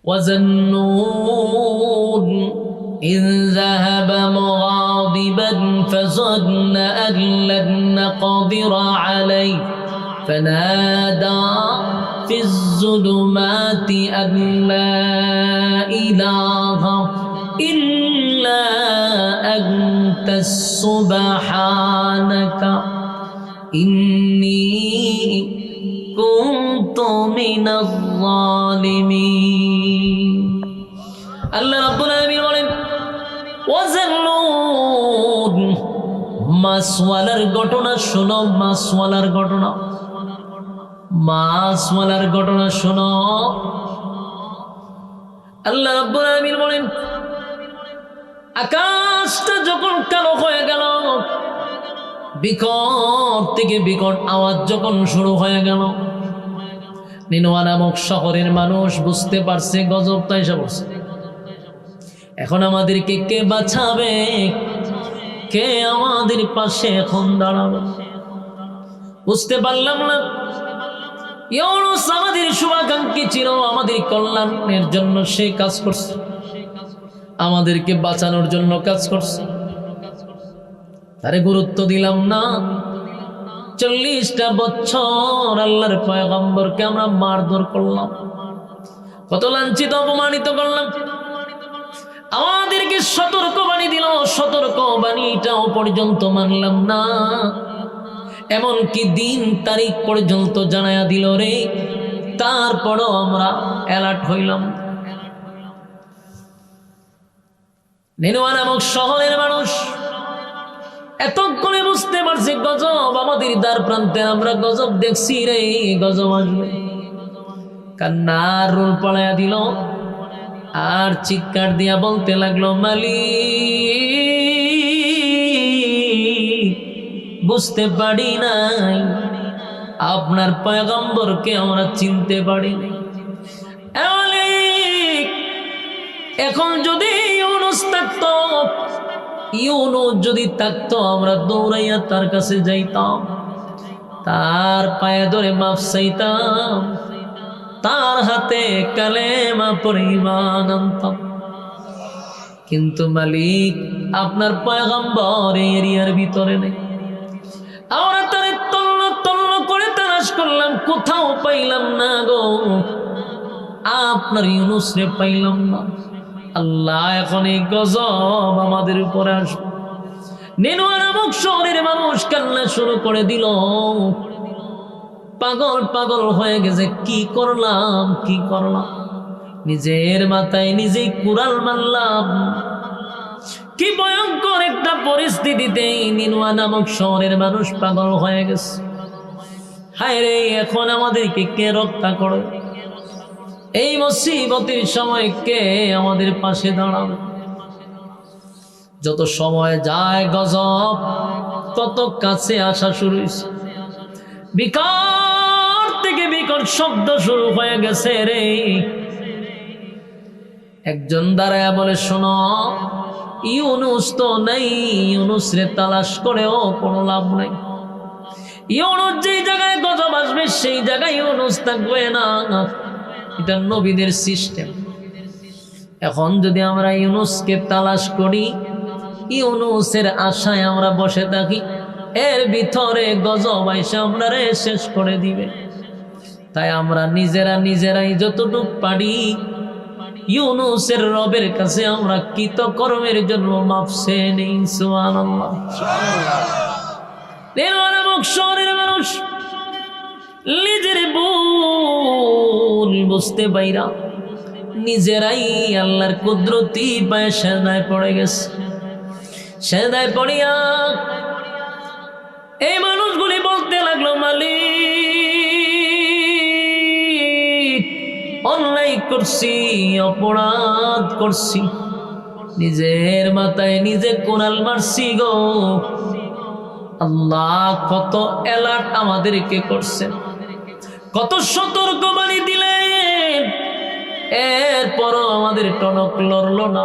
وَظَنُّونَ إِذْ ذَهَبَ مُغَاضِبًا فَظَنَّ أَن لَّن نَّقْدِرَ عَلَيْهِ فَنَادَى فِي الظُّلُمَاتِ أَن لَّا إِلَٰهَ إِلَّا أَنتَ سُبْحَانَكَ إِنِّي كُنتُ مِنَ الظَّالِمِينَ। আল্লাহ রাব্বুল আলামিন বলেন ওয়াজাল্লুন, মাছওয়ালার ঘটনা শোনো, মাছওয়ালার ঘটনা, মাছওয়ালার ঘটনা শোনো। আল্লাহ রাব্বুল আলামিন বলেন আকাশটা যখন কালো হয়ে গেল, বিকট থেকে বিকট আওয়াজ যখন শুরু হয়ে গেল, নিনওয়া নামক শহরের মানুষ বুঝতে পারছে গজবটা এসে পড়ছে। এখন আমাদেরকে কে বাঁচাবে, কে আমাদের পাশে এখন দাঁড়াবে? বুঝতে পারলাম না। ইউনূস আমাদের শুভাকাঙ্ক্ষী ছিল, আমাদের কল্যাণের জন্য সে কাজ করছে, আমাদেরকে বাঁচানোর জন্য কাজ করছে, তারে গুরুত্ব দিলাম না। 40টা বছর আল্লাহর পয়গম্বরকে আমরা মারধর করলাম, কত লাঞ্ছিত অপমানিত করলাম। আমাদেরকে সতর্কবাণী দিল, সতর্কবাণীটাও পর্যন্ত মানলাম না। এমনকি দিন তারিখ পর্যন্ত জানায়া দিল রে, তারপরও আমরা অ্যালার্ট হইলাম। নিনওয়া নামক শহরের মানুষ এতক্ষণে বুঝতে পারছে গজব আমাদের দ্বার প্রান্তে, আমরা গজব দেখছি রে, গজব আসবে। কান্নার রোল পড়ায়া দিল আর চিৎকার দিয়া বলতে লাগলো মালিক, বুঝতে পারি নাই, আপনার পয়গম্বরকে আমরা চিনতে পারি নাই। এখন যদি ইউনূস থাকতো, ইউনূস যদি থাকতো, আমরা দৌড়াইয়া তার কাছে যাইতাম, তার পায়ে ধরে মাফ চাইতাম, তার হাতে কালেমা পড়ে ঈমান আনতাম। কিন্তু মালিক আপনার পয়গম্বর এরিয়ার ভিতরে নেই। আমরা তারে তন্ন তন্ন করে তালাশ করলাম, কোথাও পাইলাম না গো, আপনার ইউনূস রে পাইলাম না। আল্লাহ এখন এই গজব আমাদের উপরে আসবে। নিনওয়া নামক শহরের মানুষ কান্না শুরু করে দিল, পাগল পাগল হয়ে গেছে, কি করলাম কি করলাম, নিজের মাথায় নিজেই কুড়াল মারলাম। কি ভয়ঙ্কর একটা পরিস্থিতিতে নিনওয়া নামক শহরের মানুষ পাগল হয়ে গেছে। হায় রে, এখন আমাদেরকে কে রক্ষা করে? এই মুসিবতের সময় কে আমাদের পাশে দাঁড়াবে? যত সময় যায় গজব তত কাছে আসা শুরু হয়েছে। বিকট থেকে বিকট শব্দ শুরু হয়ে গেছে রে। একজন দাঁড়ায়া বলে শোনো, ইউনূস তো নাই, ইউনূস রে তালাশ করেও কোনো লাভ নাই। ইউনূস যেই জায়গায় গজব আসবে সেই জায়গায় ইউনূস থাকবে না, এটা নবীদের সিস্টেম। এখন যদি আমরা ইউনূসকে তালাশ করি, ইউনূসের আশায় আমরা বসে থাকি, এর ভিতরে গজব আইসা আমরা শেষ করে দিবে। তাই আমরা নিজেরাই যতটুকু পারি ইউনূসের রবের কাছে আমরা কৃতকর্মের জন্য মাফ চেয়ে নেই। সুবহানাল্লাহ। নিনওয়া নামক শহরের মানুষ নিজের ভুল বুঝতে পাইরা নিজেরাই আল্লাহর কুদরতি পায়ে সেজদায় পড়ে গেছে। সেজদায় পড়িয়া এই মানুষগুলি বলতে লাগলো মালিক, অন্যায় করছি, অপরাধ করছি, নিজের মাথায় নিজে কোরাল মারছি গো। আল্লাহ কত অ্যালার্ট আমাদেরকে করছেন, কত সতর্কবাণী দিলেন, এরপরও আমাদের টনক লড়ল না।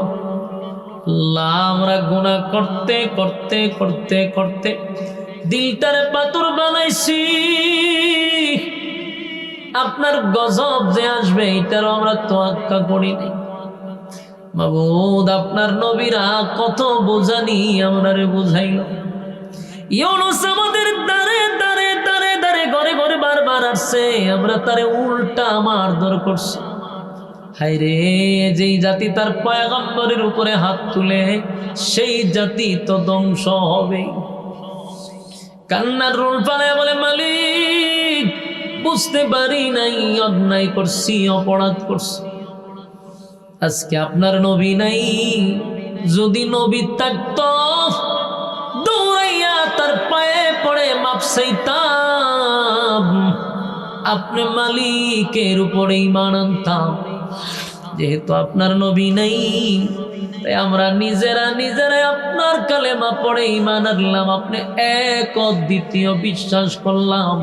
আল্লাহ আমরা গুনাহ করতে করতে করতে করতে দিলটারে পাথর বানাইছি, আপনার গজব যে আসবে এটারও আমরা তোয়াক্কা করি নাই। মাবুদ, আপনার নবীরা কত বোঝানি আমরারে বুঝাইল। ইউনূস আমাদের দাঁড়ে দাঁড়ে দাঁড়ে দাঁড়ে ঘরে ঘরে বারবার আসছে, আমরা তারে উল্টা মারধর করছি। হায়রে, যেই জাতি তার পয়গম্বরের উপরে হাত তুলে সেই জাতি তো ধ্বংস হবে। কান্নার রোল পালায় বলে, মালিক বুঝতে পারি নাই, অন্যায় করছি, অপরাধ করছি। আজকে আপনার নবী নাই, যদি নবী থাকতো দৌড়াইয়া তার পায়ে পড়ে মাপ চাইতাম, আপনি মালিকের উপরে ঈমান আনতাম। যেহেতু আপনার নবী নাই, তাই আমরা নিজেরা আপনার কালেমা পড়ে ঈমান আনলাম, আপনি এক দ্বিতীয় বিশ্বাস করলাম।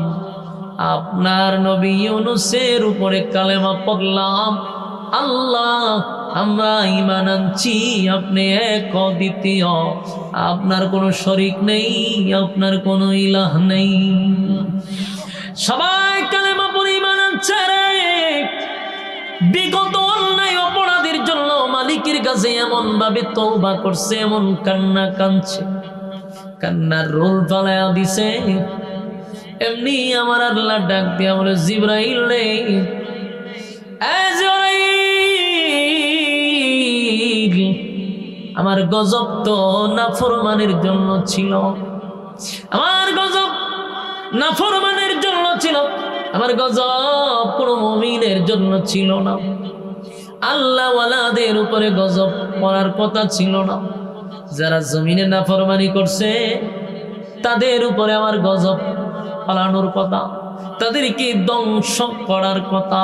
আপনার নবী ইউনূসের উপরে কালেমা পড়লাম। আল্লাহ, আমরা ঈমান আনছি আপনি এক দ্বিতীয়, আপনার কোনো শরীক নেই, আপনার কোনো ইলাহ নেই। সবাই কালেমা পড়ে ঈমান আনছে রে। বিগত অন্যায় অপরাধের জন্য মালিকের কাছে এমন ভাবে তওবা করছে, এমন কান্না কাঁদছে, কান্নার রোল ফালায়া দিছে। এমনি আমার আল্লাহ ডাক দিয়া বলে, জিবরাইল রে, আমার গজব তো নাফরমানের জন্য ছিল, আমার গজব নাফরমানের জন্য ছিল, আমার গজব কোনো মুমিনের জন্য ছিল না। আল্লাহ ওয়ালাদের উপরে গজব পড়ার কথা ছিল না। যারা জমিনে নাফরমানি করছে তাদের উপরে আমার গজব পালানোর কথা, তাদেরকে ধ্বংস করার কথা।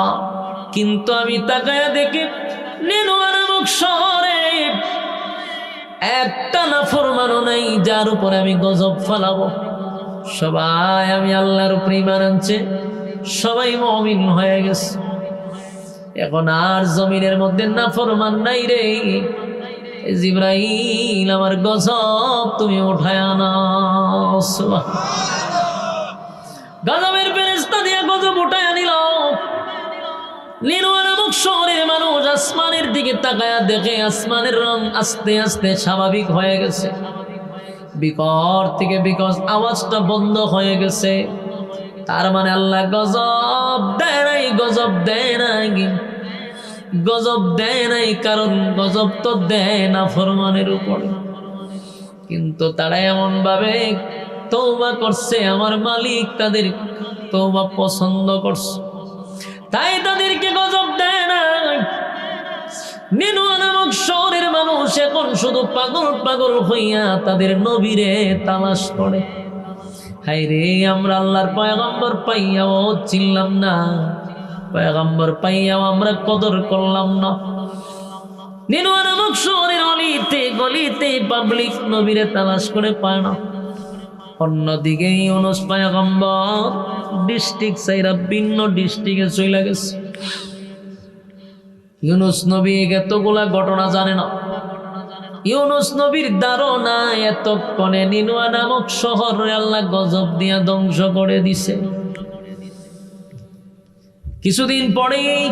কিন্তু আমি তাকায়া দেখি নিনওয়া নামক শহরে একটা নাফরমানও নাই যার উপরে আমি গজব ফালাবো। সবাই আমি আল্লাহর উপরে ঈমান আনছে, সবাই মুমিন হয়ে গেছে। এখন আর জমিনের মধ্যে নাফরমান নাই রে। জিবরাইল, আমার গজব তুমি উঠায় আনাও। গজবের ফেরেশতা দিয়া গজব উঠায় আনিল। নিনওয়া নামক শহরের মানুষ আসমানের দিকে তাকায়া দেখে আসমানের রং আস্তে আস্তে স্বাভাবিক হয়ে গেছে, বিকট থেকে বিকট আওয়াজটা বন্ধ হয়ে গেছে। তার মানে আল্লাহ গজব দেয় নাই, গজব দেয় নাই, গজব দেয় নাই, কারণ গজব তো দেয় না ফরমানের উপরে। কিন্তু তারা এমন ভাবে তওবা করছে, আমার মালিক তাদের তওবা পছন্দ করছে, তাই তাদেরকে গজব দেয় না। নিনওয়া নামক শহরের মানুষ এখন শুধু পাগল পাগল হইয়া তাদের নবীরে তালাশ করে। হায়রে, আমরা আল্লাহর পয়গম্বর পাইয়াও চিনলাম না, পয়গম্বর পাইয়াও আমরা কদর করলাম না। নিনওয়া নামক শহরের অলিতে গলিতে পাবলিক নবীরে তালাশ করে পায় না। অন্যদিকে ইউনূস পয়গম্বর ডিস্ট্রিক্ট সাইরা ভিন্ন ডিস্ট্রিক্টে চলে গেছে। ইউনূস নবী এতগুলা ঘটনা জানে না। ইউনূস নবীর ধারণা এতক্ষণে নিনওয়া নামক শহরে আল্লাহ গজব দিয়া ধ্বংস করে দিছে। কিছুদিন পরেই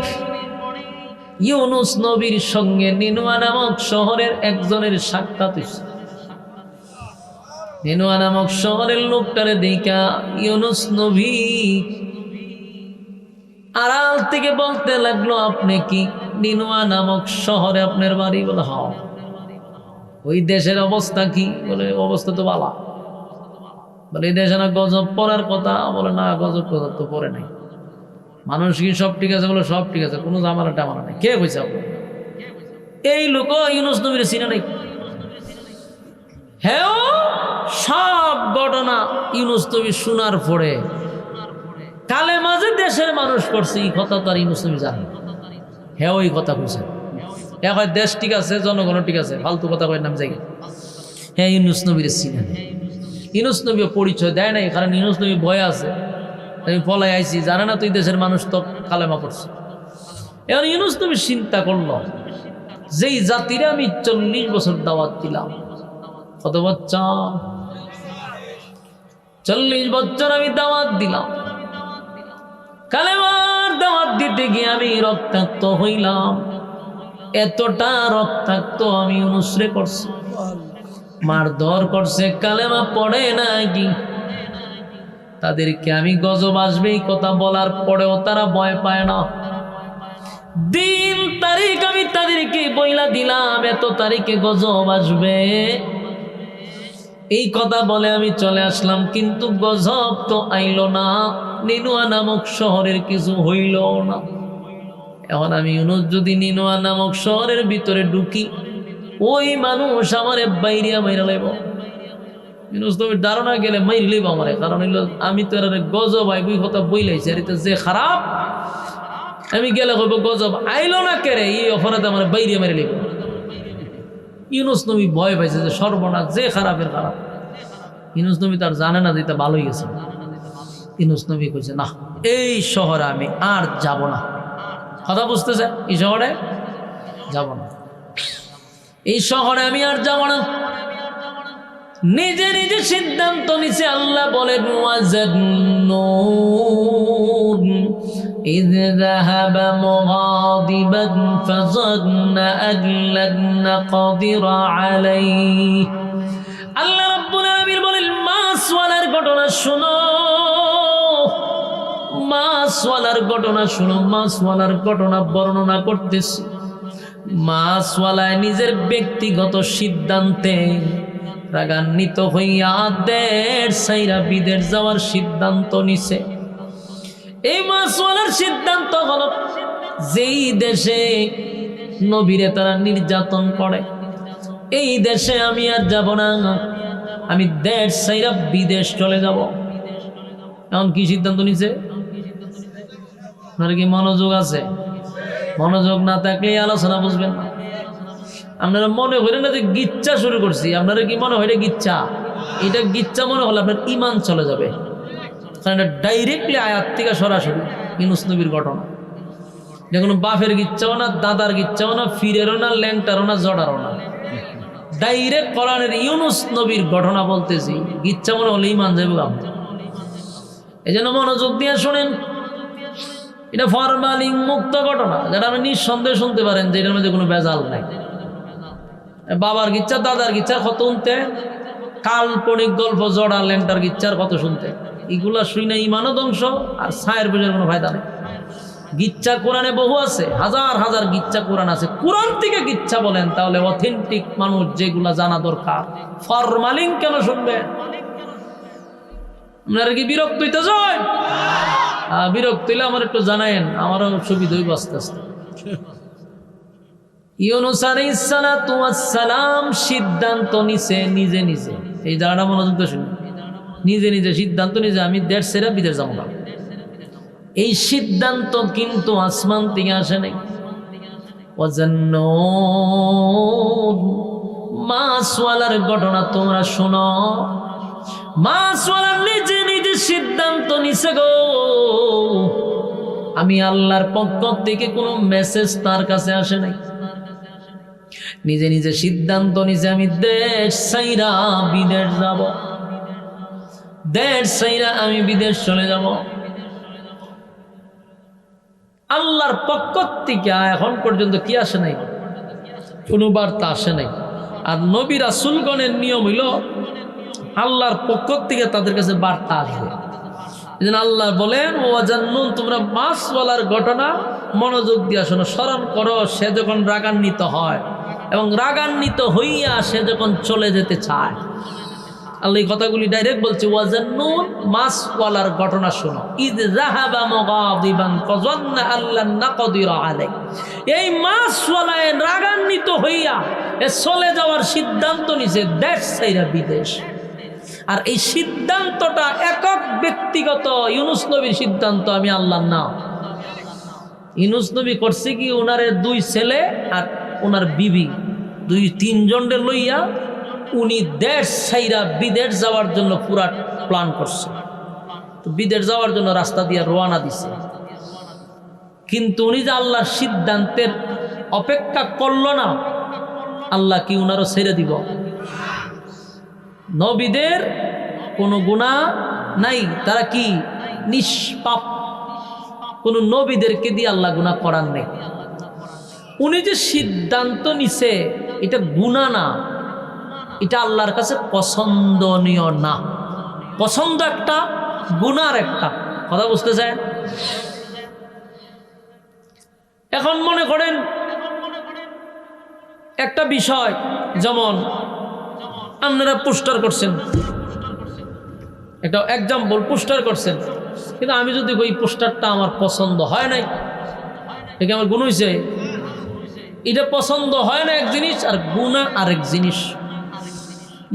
ইউনূস নবীর সঙ্গে নিনওয়া নামক শহরের একজনের সাক্ষাৎ হইছে। নিনওয়া নামক শহরের লোকটারে দেখা ইউনূস নবী আড়াল থেকে বলতে লাগলো, আপনি কি নিনওয়া নামক শহরে আপনার বাড়ি? বলে হ্যাঁ। ওই দেশের অবস্থা কি? বলে অবস্থা তো ভালো। বলে এই দেশে না গজব পড়ার কথা? বলে না, গজব গজব তো পড়ে নাই। মানুষ কি সব ঠিক আছে? বলে সব ঠিক আছে, কোনো জামালা টামালা নাই। কে কইছে আপনার? এই লোক ইউনূস নবীর চিনে নাই। হ্যাঁ, সব ঘটনা ইউনূস নবী শোনার পরে কালে মাঝে দেশের মানুষ করছে, এই কথা তো আর ইউনূস নবী জানে। হ্যাঁ, ওই কথা কইছে। এখন দেশ ঠিক আছে, জনগণ ঠিক আছে, ফালতু কথা কয় নাম জায়গা। হ্যাঁ, ইউনূস নবীর চিনে। ইউনূস নবীও পরিচয় দেয় নাই, কারণ ইউনূস নবী ভয় আছে, আমি পলাই আইছি, জানে না তুই দেশের মানুষ তো কালেমা পড়ছে। এবার ইউনূস নবী চিন্তা করল, যেই জাতিরে আমি 40 বছর দাওয়াত দিলাম, কত বছর? 40 বছর আমি দাওয়াত দিলাম, কালেমার দাওয়াত দিতে গিয়ে আমি রক্তাক্ত হইলাম। এতটা রক্তাক্ত আমি ইউনূসরে করছি, মারধর করছে, কালেমা পড়ে নাকি। তাদেরকে আমি গজব আসবে এই কথা বলার পরেও তারা ভয় পায় না। দিন তারিখ আমি তাদেরকে বইলা দিলাম এত তারিখে গজব আসবে, এই কথা বলে আমি চলে আসলাম, কিন্তু গজব তো আইলো না। নিনুয়া নামক শহরের কিছু হইল না। এখন আমি ইউনূস যদি নিনুয়া নামক শহরের ভিতরে ঢুকি, ওই মানুষ আমারে বাইরিয়া মাইরা লাইব। ইউনূস নবীর ধারণা গেলে মাইর লইব আমারে, কারণ হইল আমি তো এর গজব আইব কথা বইলাইছি, আর এটা যে খারাপ আমি গেলে কইব গজব আইলো না কেরে, এই অপরাধে আমার বাইরিয়া মাইরা লাইব। ইউনূস নবী ভয় পাইছে যে সর্বনাশ, যে খারাপের খারাপ। ইউনূস নবী তার জানে না যে এটা ভালোই গেছে। ইউনূস নবী কইছে না, এই শহরে আমি আর যাব না। কথা বুঝতেছে? এই শহরে যাব না, এই শহরে আমি আর যাব না। নিজে নিজে সিদ্ধান্ত নিছে। আল্লাহ বলেন ওয়াজান্নুন إذ ذهب مغاضبا فظن أن لن نقدر عليه। আল্লাহ রাব্বুল আলামিন বলেন মাছওয়ালার ঘটনা শোনো, মাছওয়ালার ঘটনা শোনো। মাছওয়ালার ঘটনা বর্ণনা করতেছি। মাছওয়ালায় নিজের ব্যক্তিগত সিদ্ধান্তে রাগান্বিত হইয়া দেশ ছাইরা বিদেশ যাওয়ার সিদ্ধান্ত নিছে। এই মাছওয়ালার সিদ্ধান্ত হলো, যেই দেশে নবীরে তারা নির্যাতন করে, এই দেশে আমি আর যাব না, আমি দেশ ছাইরা বিদেশ চলে যাব। এখন কি সিদ্ধান্ত নিছে? আপনার কি মনোযোগ আছে? মনোযোগ না থাকলে আলোচনা বুঝবেন না। আপনারা মনে করেন না যে গিচ্ছা শুরু করছি, আপনারা কি মনে হয় এটা গিচ্ছা? এটা গিচ্ছা মনে হলে আপনার ইমান চলে যাবে, কারণ এটা ডাইরেক্টলি আয়াত থেকে সরাসরি ইউনূস নবীর ঘটনা। এটা কোনো বাপের গিচ্ছাও না, দাদার গিচ্ছাও না, ফিরেরও না, ল্যাংটারও না, জড়ারও না, ডাইরেক্ট কোরআনের ইউনূস নবীর ঘটনা বলতেছি। গিচ্ছা মনে হলে ইমান যাবে আপনার। এই জন্য মনোযোগ দিয়ে শোনেন। এটা ফরমালিন মুক্ত ঘটনা, যেটা আপনি নিঃসন্দেহে শুনতে পারেন যে এটার মধ্যে কোনো ভেজাল নাই। বাবার গিচ্ছা, দাদার গিচ্ছার কত শুনতে, কাল্পনিক গল্প জড়া ল্যাংটার গিচ্ছার কত শুনতে, এগুলা শুনে ইমানও ধ্বংস, আর ছায়ের বোঝার কোনো ফায়দা নেই। গিচ্ছা কোরআনে বহু আছে, হাজার হাজার গিচ্ছা কোরআন আছে। কোরআন থেকে গিচ্ছা বলেন তাহলে অথেন্টিক মানুষ যেগুলা জানা দরকার। ফরমালিন কেন শুনবে? আপনারা কি বিরক্ত হইতে যায়? বিরক্ত হইলে আমার একটু জানায়েন, আমারও সুবিধা হইব আস্তে আস্তে। ইউনূস আলাইহিস সালাতু ওয়াস সালাম সিদ্ধান্ত নিছে নিজে নিজে। এই জায়গাটা মনোযোগ দিয়ে শুনুন। নিজে নিজে সিদ্ধান্ত নিছে আমি দেশ ছেড়ে বিদেশ যাবো না। এই সিদ্ধান্ত কিন্তু আসমান থেকে আসে নাই। ওয়াজান্নুন, মাছওয়ালার ঘটনা তোমরা শোনো। মাছওয়ালা নিজে নিজে সিদ্ধান্ত নিছে গো, আমি আল্লাহর পক্ষ থেকে কোনো মেসেজ তার কাছে আসে নাই। নিজে নিজে সিদ্ধান্ত নিছে আমি দেশ ছাইরা বিদেশ যাব, দেশ ছাইরা আমি বিদেশ চলে যাব। আল্লাহর পক্ষ থেকে এখন পর্যন্ত কি আসে নাই? কোনো বার্তা আসে নাই। আর নবী রাসূলগণের নিয়ম হইল আল্লাহর পক্ষ থেকে তাদের কাছে বার্তা আসবে। এজন্য আল্লাহ বলেন ওয়াজান্নুন, তোমরা মাছওয়ালার ঘটনা মনোযোগ দিয়ে শোনো, স্মরণ করো। সে যখন রাগান্বিত হয় এবং রাগান্বিত হইয়া সে যখন চলে যেতে চায়, আল্লাহ এই কথাগুলি ডাইরেক্ট বলছে ওয়াজান্নুন, মাছওয়ালার ঘটনা শোনো। ইদ যাহাবা মুগাদিবান ফাযান্না আল্লান নাকদির আলাইহি, এই মাছওয়ালায় রাগান্বিত হইয়া এ চলে যাওয়ার সিদ্ধান্ত নিছে দেশ ছাইরা বিদেশ। আর এই সিদ্ধান্তটা একক ব্যক্তিগত ইউনূস নবীর সিদ্ধান্ত, আমি আল্লাহর না। ইউনূস নবী করছে কি, ওনারে দুই ছেলে আর ওনার বিবি, দুই তিনজনের লইয়া উনি দেশ ছাইরা বিদেশ যাওয়ার জন্য পুরা প্ল্যান করছে। তো বিদেশ যাওয়ার জন্য রাস্তা দিয়ে রওনা দিছে, কিন্তু উনি যে আল্লাহর সিদ্ধান্তের অপেক্ষা করল না, আল্লাহ কি উনারও ছেড়ে দিব? নবীদের কোনো গুনাহ নাই, তারা কি নিষ্পাপ। কোনো নবীদেরকে দিয়ে আল্লাহ গুনাহ করান নেই। উনি যে সিদ্ধান্ত নিছে এটা গুনাহ না, এটা আল্লাহর কাছে পছন্দনীয় না। পছন্দ একটা, গুনার একটা, কথা বুঝতে চায়? এখন মনে করেন একটা বিষয়, যেমন আপনারা পোস্টার করছেন, একটা এক্সাম্পল, পোস্টার করছেন, কিন্তু আমি যদি ওই পোস্টারটা আমার পছন্দ হয় নাই, এটা আমার গুণ হয়েছে? এটা পছন্দ হয় না এক জিনিস, আর গুণা আরেক জিনিস।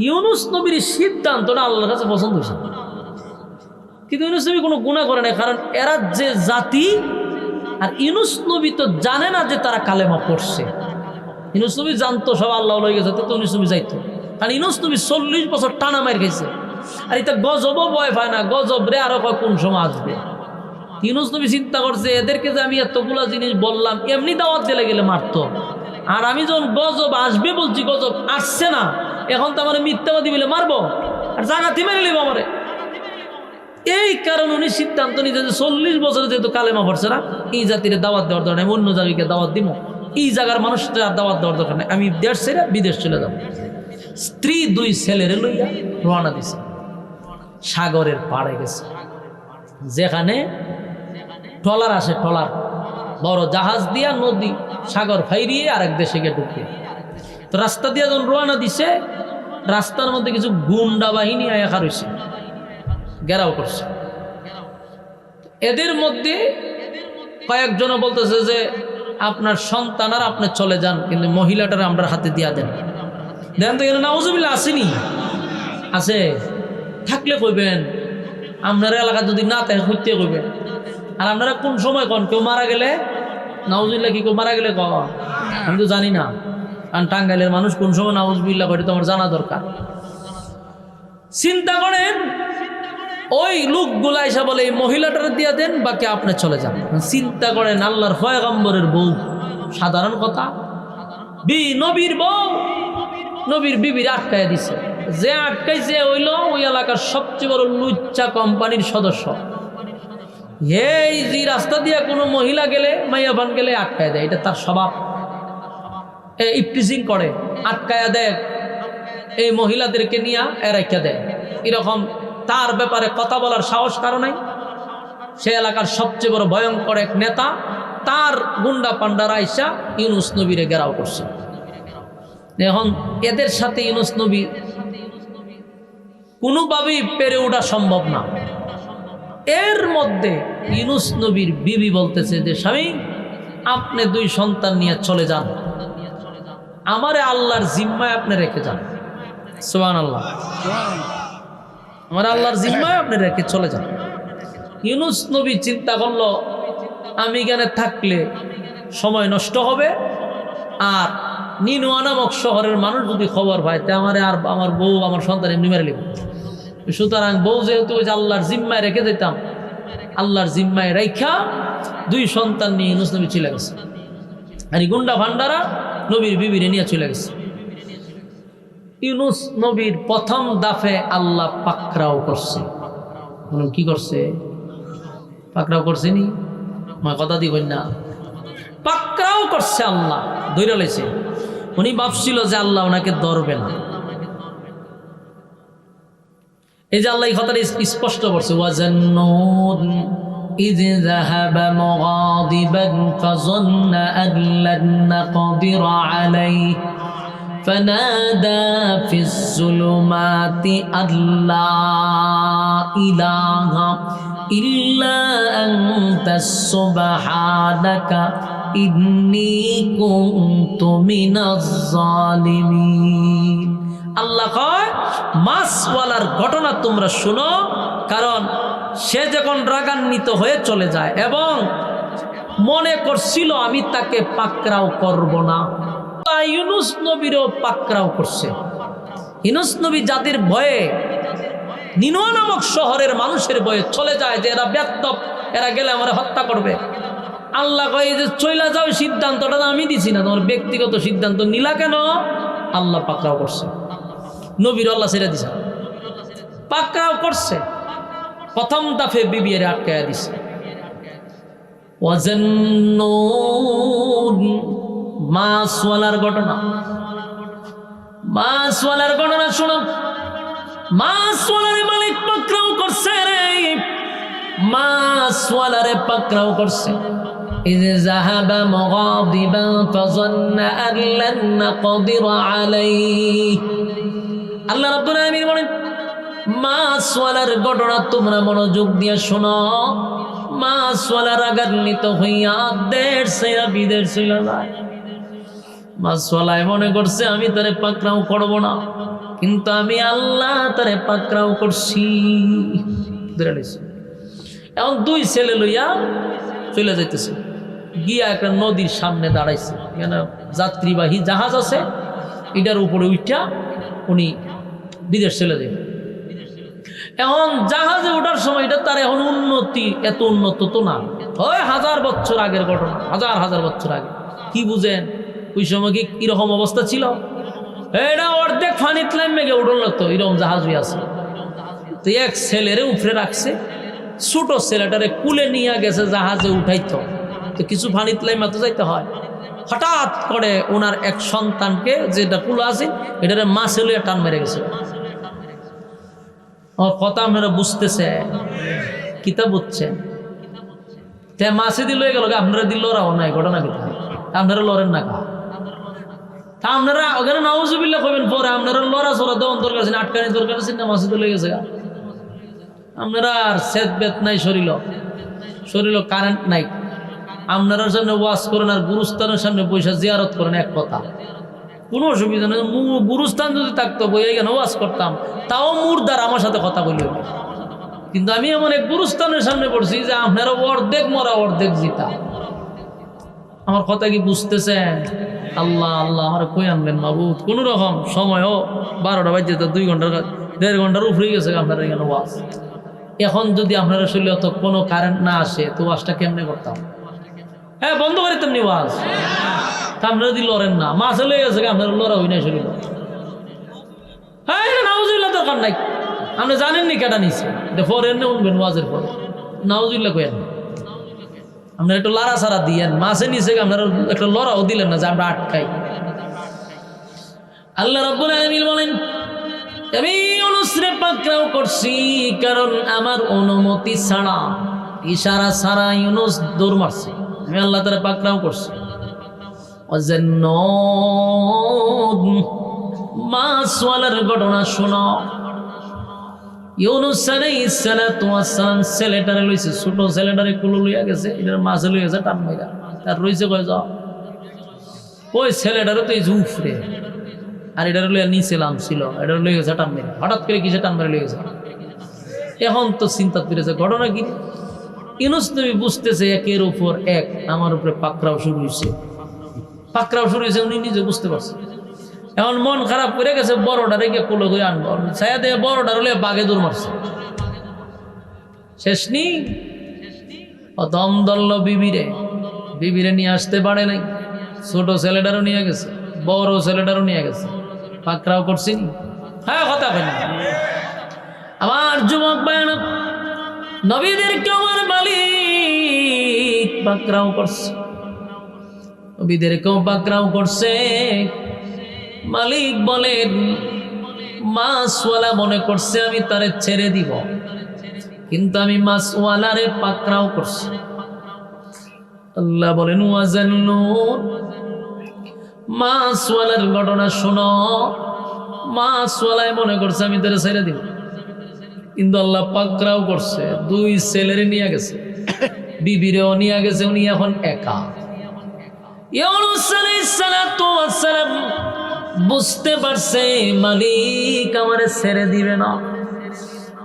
ইউনুস নবীর সিদ্ধান্তটা আল্লাহর কাছে পছন্দ হয়েছে, কিন্তু ইউনুস নবী কোনো গুনাহ করে না, কারণ এরা যে জাতি, আর ইউনুস নবী তো জানে না যে তারা কালেমা পড়ছে। ইউনুস নবী জানতো সব আল্লাহ লয়ে গেছে, তো ইউনুস নবী যাইতো, কারণ ইউনুস নবী 40 বছর টানা মার খাইছে। আর এটা গজবও ভয় পায় না, গজব রে আরো কোন সময় আসবে। ইউনুস নবী চিন্তা করছে এদেরকে যে আমি এতগুলা জিনিস বললাম, এমনি দাওয়াত দিলে গেলে মারতো, আর আমি যখন গজব আসবে বলছি, গজব আসছে না, এখন তো আমার মিথ্যাবাদী বলে মারবো, আর জাগাতি মেরে নিব আমারে। এই কারণে উনি সিদ্ধান্ত নিতে যে 40 বছরে যেহেতু কালেমা পড়ছে না, এই জাতির দাওয়াত দেওয়ার দরকার নেই, অন্য জায়গাকে দাওয়াত দিব, এই জায়গার মানুষদের দাওয়াত দেওয়ার দরকার নেই, আমি দেশ ছেড়ে বিদেশ চলে যাব। স্ত্রী 2 ছেলেরে লইয়া রওনা দিছে, সাগরের পাড়ে গেছে, যেখানে ট্রলার আসে, ট্রলার বড় জাহাজ দিয়া নদী সাগর ফাইরিয়ে আরেক দেশে গিয়ে ঢুকে। তো রাস্তা দিয়ে যখন রওনা দিছে, রাস্তার মধ্যে কিছু গুন্ডা বাহিনী আয়া রয়েছে, ঘেরাও করছে। এদের মধ্যে কয়েকজন বলতেছে যে আপনার সন্তান আর আপনি চলে যান, কিন্তু মহিলাটার আমরা হাতে দিয়া দেন। দেন তো এখানে নাউজুবিল্লাহ আসেনি, আছে থাকলে কইবেন, আপনার এলাকা যদি না থাকে হইতে কইবেন। আর আপনারা কোন সময় কন কেউ মারা গেলে নাউজুবিল্লাহ কি কেউ মারা গেলে কন? আমি তো জানি না, কারণ টাঙ্গাইলের মানুষ কোন সময় নাউজুবিল্লাহ করে তো আমার জানা দরকার। চিন্তা করেন, ওই লোকগুলা এসে বলে এই মহিলাটার দিয়া দেন, বাকি আপনি চলে যান। চিন্তা করেন, আল্লাহর পয়গম্বরের বউ, সাধারণ কথা, নবীর বউ, নবীর বিবির আটকায় দিছে। যে আটকাইছে হইল ওই এলাকার সবচেয়ে বড় লুচ্চা কোম্পানির সদস্য। এই যে রাস্তা দিয়া কোনো মহিলা গেলে, মাইয়াবান গেলে আটকায় দেয়, এটা তার স্বভাব। ইফটিজিং করে, আটকায়া দেয়, এই মহিলাদেরকে নিয়ে এরাইকা দেয়। এরকম তার ব্যাপারে কথা বলার সাহস কারো নাই। সে এলাকার সবচেয়ে বড় ভয়ঙ্কর এক নেতা, তার গুন্ডা পান্ডারা আইসা ইউনুস নবীরে ঘেরাও করছে। এখন এদের সাথে ইউনুস নবী কোনোভাবেই পেরে ওঠা সম্ভব না। এর মধ্যে ইউনুস নবীর বিবি বলতেছে যে স্বামী, আপনি 2 সন্তান নিয়ে চলে যান, আমারে আল্লাহর জিম্মায় আপনি রেখে যান। সুবহানাল্লাহ, আমার আল্লাহর জিম্মায় আপনি রেখে চলে যান। ইউনুস নবী চিন্তা করলো, আমি এখানে থাকলে সময় নষ্ট হবে, আর নিনুয়া নামক শহরের মানুষ যদি খবর পায়, তা আমার আর আমার বউ আমার সন্তান এমনি মেরে নেবে। সুতরাং বউ যেহেতু ওই যে আল্লাহর জিম্মায় রেখে দিতাম, আল্লাহর জিম্মায় রেখা 2 সন্তান নিয়ে ইউনুস নবী চলে গেছে। আর এই গুন্ডা ভান্ডারা নবীর বিবিরে নিয়ে চলে গেছে। ইউনুস নবীর প্রথম দাফে আল্লাহ পাকড়াও করছে। কি করছে? পাকড়াও করছে নি, কথা দিবেন না, পাকড়াও করছে। আল্লাহ ধরে লাইছে। উনি ভাবছিল যে আল্লাহ ওনাকে ধরবে না। এই যে আল্লাহ এই কথাটা স্পষ্ট করছে, ওয়াজান্নুন ইয যাহাবা মুগাদিবান ফাযান্না আন লান নাকদির আলাইহি ফানাদা ফিজ যুলুমাতি আল্লা ইলাহা ইল্লা আনতা সুবহানাকা ইন্নী কুনতু মিনাজ জালিমিন। আল্লাহ কয়, মাছওয়ালার ঘটনা তোমরা শুনো, কারণ সে যখন রাগান্বিত হয়ে চলে যায় এবং মনে করছিল আমি তাকে পাকড়াও করব না, তাই ইউনুস নবীরও পাকড়াও করছে। ইউনুস নবী যাদের ভয়ে, নিনুয়া নামক শহরের মানুষের ভয়ে চলে যায় যে এরা বেয়াদব, এরা গেলে আমরা হত্যা করবে। আল্লাহ কয় যে চইলা যাও, সিদ্ধান্তটা আমি দিছি না, তোমার ব্যক্তিগত সিদ্ধান্ত নিলা কেন? আল্লাহ পাকড়াও করছে, নবীর আল্লাহ ছেড়ে দিছে, পাকড়াও করছে। প্রথম দাফে বিবিরে আটকায়া দিছে। ওয়াজান্নুন, মাছওয়ালার ঘটনা। মাছওয়ালার ঘটনা শোনো। মাছওয়ালারে মালিক পাকড়াও করছে রে, মাছওয়ালারে পাকড়াও করছে। إذ ذهب مغاضبا فظن أن لن نقدر عليه। আল্লাহ রাব্বুল আলামিন বলেন, মাছওয়ালার ঘটনা তোমরা মনোযোগ দিয়ে শোনো। মাছওয়ালা রাগান্বিত হইয়া দেশ ছেড়ে বিদেশ চলে যায়। মাছওয়ালায় মনে করছে আমি তারে পাকড়াও করব না, কিন্তু আমি আল্লাহ তারে পাকড়াও করছি। এখন দুই ছেলে লইয়া চলে যাইতেছে, গিয়া একটা নদীর সামনে দাঁড়াইছে। এখানে যাত্রীবাহী জাহাজ আছে, এটার উপরে উঠা উনি বিদেশ চলে যাবে। এখন জাহাজে ওঠার সময় এটা তার এখন উন্নতি, এত উন্নত তো না, ওই 1000 বছর আগের ঘটনা, হাজার বছর আগে। কি বুঝেন ওই সময় কি কিরকম অবস্থা ছিল? এটা অর্ধেক ফানিত নামে গিয়ে উঠল তো, এরকম জাহাজ আছে। তো এক ছেলেরে উপরে রাখছে, ছোট ছেলেটারে কুলে নিয়ে গেছে জাহাজে উঠাইতো। তো কিছু ফানিত লাইমা তো যাইতে হয়। হঠাৎ করে ওনার এক সন্তানকে, যেটা কুলা আছে, এটারে মাছে লইয়া টান মেরে গেছে। আমার কথা আপনারা বুঝতেছে? কিতা বুঝছেন? তে মাছে দিয়ে লয়ে গেল, আপনারা দিল লড়াও নাই, ঘটনা কিতা? আপনারা লড়েন না কা? তা আপনারা ওখানে নাউজুবিল্লাহ কইবেন, পরে আপনারা লড়া চড়া দেওয়ার দরকার আছে না, আটকানি দরকার আছে না, মাছে দিয়ে লয়ে গেছে। আপনারা আর সেদ বেত নাই, শরীর কারেন্ট নাই। আপনারা সামনে ওয়াজ করেন আর গুরুস্থানের সামনে পয়সা জিয়ারত করেন, এক কথা, কোনো অসুবিধা নেই। গুরুস্থান যদি থাকতো বইয়ে কেন ওয়াজ করতাম, তাও মুর্দার আমার সাথে কথা বলি। কিন্তু আমি এমন এক গুরুস্থানের সামনে পড়ছি যে আপনারা অর্ধেক মরা অর্ধেক জিতা। আমার কথা কি বুঝতেছেন? আল্লাহ আল্লাহ আমার কই আনবেন মাবুদ। কোন রকম সময়ও 12টা বাজে, তো 2 ঘন্টার 1.5 ঘন্টার উপরে গেছে আপনারা এখানে ওয়াজ। এখন যদি আপনারা শরীরে তো কোনো কারেন্ট না আসে, তো ওয়াজটা কেমনে করতাম? হ্যাঁ, বন্ধ করে তেমনি ওয়াজ। তা আপনারা যদি লড়েন না, মাছে লেগে গেছে, আপনারা লড়া হই নাই শরীর। হ্যাঁ, নাউজুবিল্লাহ দরকার নাই। আপনি জানেননি কেটা নিছে, এটা পরে এনে উঠবেন ওয়াজের পরে। নাউজুবিল্লাহ কইেন, আপনারা একটু লড়া ছাড়া দিয়েন। মাছে নিছে, আপনারা একটা লড়াও দিলেন না যে আমরা আটকাই। আল্লাহ রাব্বুল আলামিন বলেন, আমি ইউনূসরে পাকড়াও করছি, কারণ আমার অনুমতি ছাড়া, ইশারা ছাড়া ইউনূস দৌড় মারছে। আমি আল্লাহ তাআলা পাকড়াও করছি। ওয়াজান্নুন, মাছওয়ালার ঘটনা শোনো। ইউনূস আলাইহিস সালাতু ওয়াস সালাম ছেলেটারে লইছে, ছোট ছেলেটারে কুলো লইয়া গেছে, এটার মাছে লইয়া গেছে টান মাইরা। তার রইছে কয় যাও, ওই ছেলেটারে তো এই জুফরে, আর এটার লইয়া নিচে নামছিল, এটার লইয়া গেছে টান মেরে। হঠাৎ করে কিসে টান মেরে লইয়া গেছে। এখন তো চিন্তা করেছে ঘটনা কি। ইউনূস নবী বুঝতেছে একের উপর এক আমার উপরে পাকড়াও শুরু হয়েছে, উনি নিজে বুঝতে পারছে। এখন মন খারাপ করে গেছে, বড়টারে গিয়ে কুলো করে আনবো, ছায়া দিয়ে বড়টার লইয়া বাঘে দৌড় মারছে। শেষ নি দম দল্ল বিবিরে নিয়ে আসতে পারে নাই। ছোট ছেলেটারও নিয়ে গেছে, বড় ছেলেটারও নিয়ে গেছে, পাকড়াও করছি। হ্যাঁ, কথা হয় না। আমার যুবক বায়না, নবীদেরকে আমার মালিক পাকড়াও করছে, নবীদেরকেও পাকড়াও করছে। মালিক বলেন, মাছওয়ালা মনে করছে আমি তারে ছেড়ে দিব, কিন্তু আমি মাছওয়ালারে পাকড়াও করছি। আল্লাহ বলেন, ওয়াজান্নুন, মাছওয়ালার ঘটনা শোনো। মাছওয়ালায় মনে করছে আমি তারে ছেড়ে দিব, কিন্তু আল্লাহ পাকড়াও করছে। 2 ছেলেরে নিয়ে গেছে, বিবিরেও নিয়ে গেছে, উনি এখন একা। ইউনূস আলাইহিস সালাতু ওয়াস সালাম বুঝতে পারছে মালিক আমারে ছেড়ে দিবে না,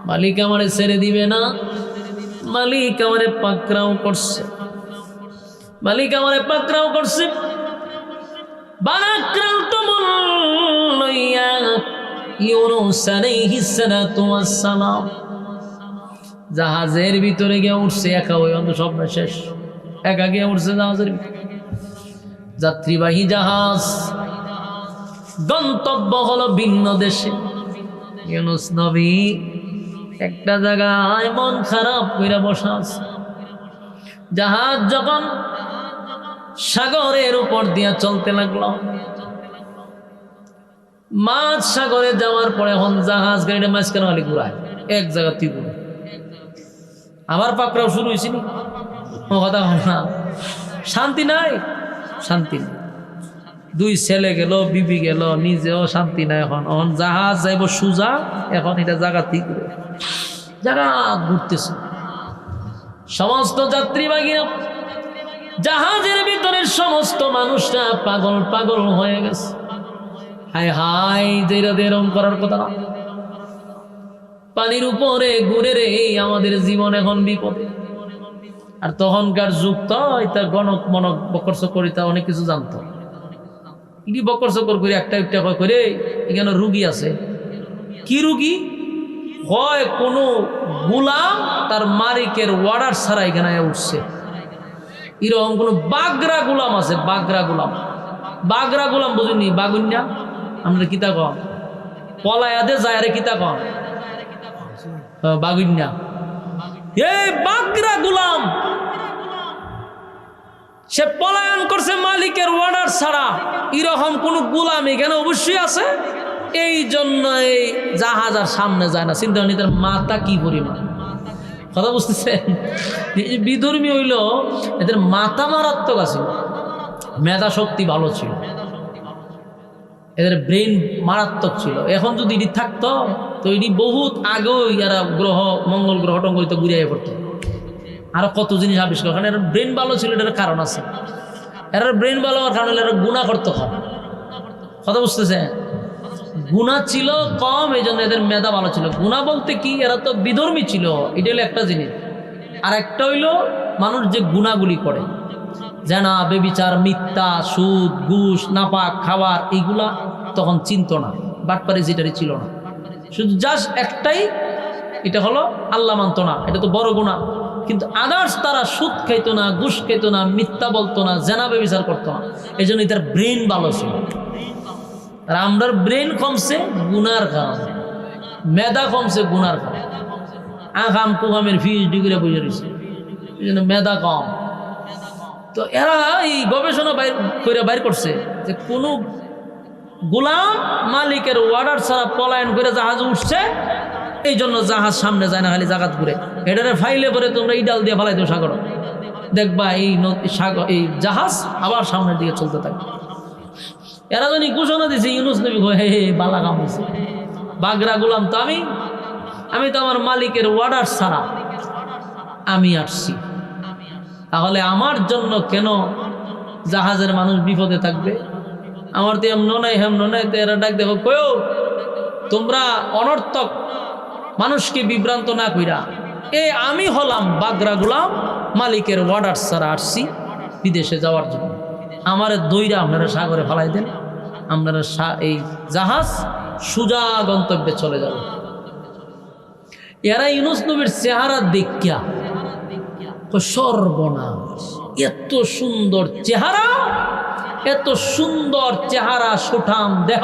মালিক আমারে ছেড়ে দিবে না। মালিক আমারে পাকড়াও করছে, মালিক আমারে পাকড়াও করছে। বারাক্রান্ত লইয়া ইউনূস আলাইহিস সালাতু ওয়াস সালাম জাহাজের ভিতরে গিয়ে উঠছে, একা। ওই অন্ত স্বপ্ন শেষ, একা গিয়ে উঠছে জাহাজের ভিতরে। যাত্রীবাহী জাহাজ, গন্তব্য হলো ভিন্ন দেশে। ইউনূস নবী একটা জায়গায় মন খারাপ করে বসা আছে। জাহাজ যখন সাগরের উপর দিয়া চলতে লাগলো, মাঝ সাগরে যাওয়ার পরে এখন জাহাজ গাড়িটা মাঝখানে খালি ঘুরায়, এক জায়গা তুই ঘুরে আবার পাকড়াও শুরু হয়েছিল। কথা না, শান্তি নাই, শান্তি নেই। দুই ছেলে গেল, বিবি গেল, নিজেও শান্তি নাই। এখন জাহাজ যাইব সুজা, এখন এটা জায়গা ঠিক জায়গা ঘুরতেছে। সমস্ত যাত্রীবাহীরা জাহাজের ভিতরের সমস্ত মানুষরা পাগল পাগল হয়ে গেছে। হায় হায়, যেটা এরকম করার কথা না। পানির উপরে ঘুরে রে, আমাদের জীবন এখন বিপদে। আর তখনকার যুগ তো এটা গণক মনক বকর সকরিতা অনেক কিছু জানতো। ইডি বকর সকর করে একটা একটা করে এখানে রুগী আছে। কি রুগী হয়? কোনো গোলাম তার মালিকের অর্ডার ছাড়া এখানে উঠছে। এরকম কোনো বাগরা গোলাম আছে, বাগরা গোলাম। বাগরা গোলাম বুঝিনি? বাগুন্যা আমরা কিতা কম পলায়াদে যায় রে, কিতা কম বাগুন্যা। এই বাগরা গোলাম সে পলায়ন করছে মালিকের অর্ডার ছাড়া। এরকম কোন গোলাম এখানে অবশ্যই আছে। এই জন্য এই জাহাজ আর সামনে যায় না। চিন্তা করেন তার মাথা কি পরিমাণ। কথা বুঝতেছেন? বিধর্মী হইল, এদের মাথা মারাত্মক আছে, মেধা শক্তি ভালো ছিল, এদের ব্রেন মারাত্মক ছিল। এখন যদি এটি থাকতো তো এটি বহুত আগেই এরা গ্রহ, মঙ্গল গ্রহ টঙ্গলিত ঘুরিয়ে পড়তো, আরো কত জিনিস আবিষ্কার। কারণ এর ব্রেন ভালো ছিল, এটার কারণ আছে। এর ব্রেন ভালো হওয়ার কারণে এরা গুণা করতো কম। কথা বুঝতেছে? গুণা ছিল কম, এই জন্য এদের মেধা ভালো ছিল। গুণা বলতে কি, এরা তো বিধর্মী ছিল, এটা হলো একটা জিনিস। আর একটা হইল মানুষ যে গুণাগুলি করে, জানা, বেবিচার, মিথ্যা, সুদ, ঘুষ, নাপাক খাবার, এইগুলা তখন চিনত না। বাটপারি যেটারই ছিল না, শুধু জাস্ট একটাই, এটা হলো আল্লাহ মানত না, এটা তো বড় গুণা। কিন্তু আদার্স তারা সুদ খাইতো না, ঘুষ খাইতো না, মিথ্যা বলতো না, জানা বেবিচার করতো না। এই জন্য তার ব্রেন ভালো ছিল। আর আমরার ব্রেন কমছে গুনার কারণে, মেধা কমছে গুনার কারণে। আগাম কুগামের PhD করে বুঝে রয়েছে, এই জন্য মেধা কম। তো এরা এই গবেষণা বাইর করছে যে কোনো গোলাম মালিকের অর্ডার ছাড়া পলায়ন করে জাহাজ উঠছে, এই জন্য জাহাজ সামনে যায় না, খালি জাগাত ঘুরে। এটারে ফাইলে পরে তোমরা ইডাল দিয়ে ফালাই দেও সাগর, দেখবা এই সাগর, এই জাহাজ আবার সামনের দিকে চলতে থাকে। এরা যদি ঘোষণা দিছে ইউনুস নবী, হে হে বালা কাম হয়েছে, বাগরা গোলাম তো আমি তো আমার মালিকের অর্ডার ছাড়া আমি আসছি, তাহলে আমার জন্য কেন জাহাজের মানুষ বিপদে থাকবে? আমার তো এমন নাই হেমন নাই। তো এরা ডাক দেখো, কয়ো তোমরা অনর্থক মানুষকে বিভ্রান্ত না কইরা, আমি হলাম বাগরা গোলাম, মালিকের অর্ডার ছাড়া আসছি বিদেশে যাওয়ার জন্য। আমার দইরা আপনারা সাগরে ফালাই দেন, আপনারা এই জাহাজ সুজা গন্তব্যে চলে যাবে। এরা ইউনুস নবীর চেহারা দেখিয়া সর্বনাশ, এত সুন্দর চেহারা, এত সুন্দর চেহারা, সুঠাম দেহ,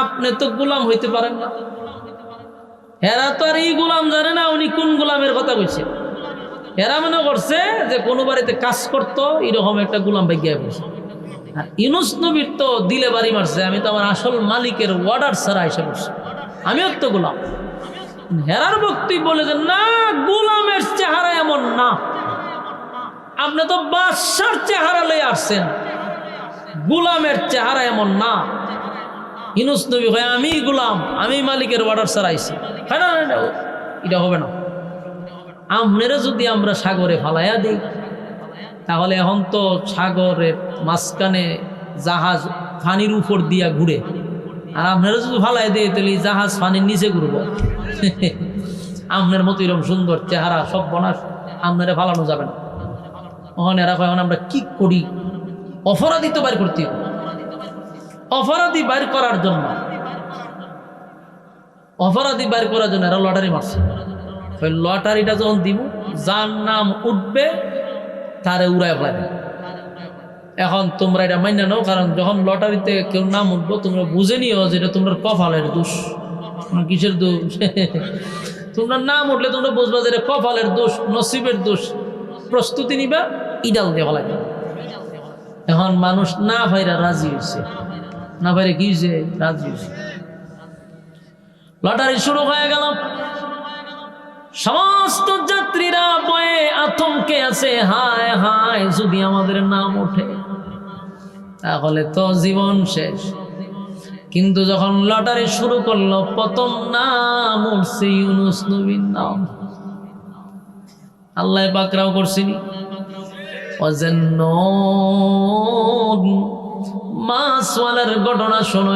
আপনি তো গোলাম হইতে পারেন না। এরা তো আর এই গোলাম জানে না উনি কোন গোলামের কথা কইছে। এরা মনে করছে যে কোনো বাড়িতে কাজ করতো, এরকম একটা গোলাম ভাগ্যায় বসে। আর ইউনুস নবীর তো দিলে বাড়ি মারছে, আমি তো আমার আসল মালিকের অর্ডার ছাড়া এসে বসছি, আমিও তো গোলাম। হেরার বক্তব্য বলে যে না, গোলামের চেহারা এমন না, আপনি তো বাদশার চেহারা লয়ে আসছেন, গোলামের চেহারা এমন না। ইউনুস নবী হয় আমি গোলাম, আমি মালিকের অর্ডার ছাড়া আইছি, না এটা হবে না। আপনারা যদি আমরা সাগরে ফালাইয়া দিই, তাহলে এখন তো সাগরের মাঝখানে জাহাজ পানির উপর দিয়া ঘুরে, আর আপনারা যদি ফালাই দেয় তাহলে জাহাজ পানির নিচে ঘুরবো। আপনার মতো এরকম সুন্দর চেহারা সব বনাস, আপনারা ফালানো যাবে না। ওখানে এরা এখন আমরা কি করি, অপরাধী তো বাইর করতে হবে। অপরাধী বাইর করার জন্য, অপরাধী বাইর করার জন্য এরা লটারি মারছে। ওই লটারিটা যখন দিব, যার নাম উঠবে তারে উড়ায় ফেলাবে। এখন তোমরা এটা মাইনা নাও, কারণ যখন লটারিতে কেউ নাম উঠবো তোমরা বুঝে নিও যে এটা তোমরা কপালের দোষ। কিসের দোষ? তোমরা নাম উঠলে তোমরা বুঝবা যে এটা কপালের দোষ, নসিবের দোষ। প্রস্তুতি নিবা, ইডাল দিয়ে ফেলাই। এখন মানুষ না ভাইরা রাজি হয়েছে, না ভাইরা কি হয়েছে, রাজি হয়েছে। লটারি শুরু হয়ে গেল, সমস্ত যাত্রীরা বয়ে আতঙ্কে আছে, হায় হায় যদি আমাদের নাম ওঠে তাহলে তো জীবন শেষ। কিন্তু যখন লটারি শুরু করলো, প্রথম নাম উঠছে ইউনুস নবীর নাম। আল্লাহ পাকরাও করছিনি, মাছওয়ালার ঘটনা শোনো।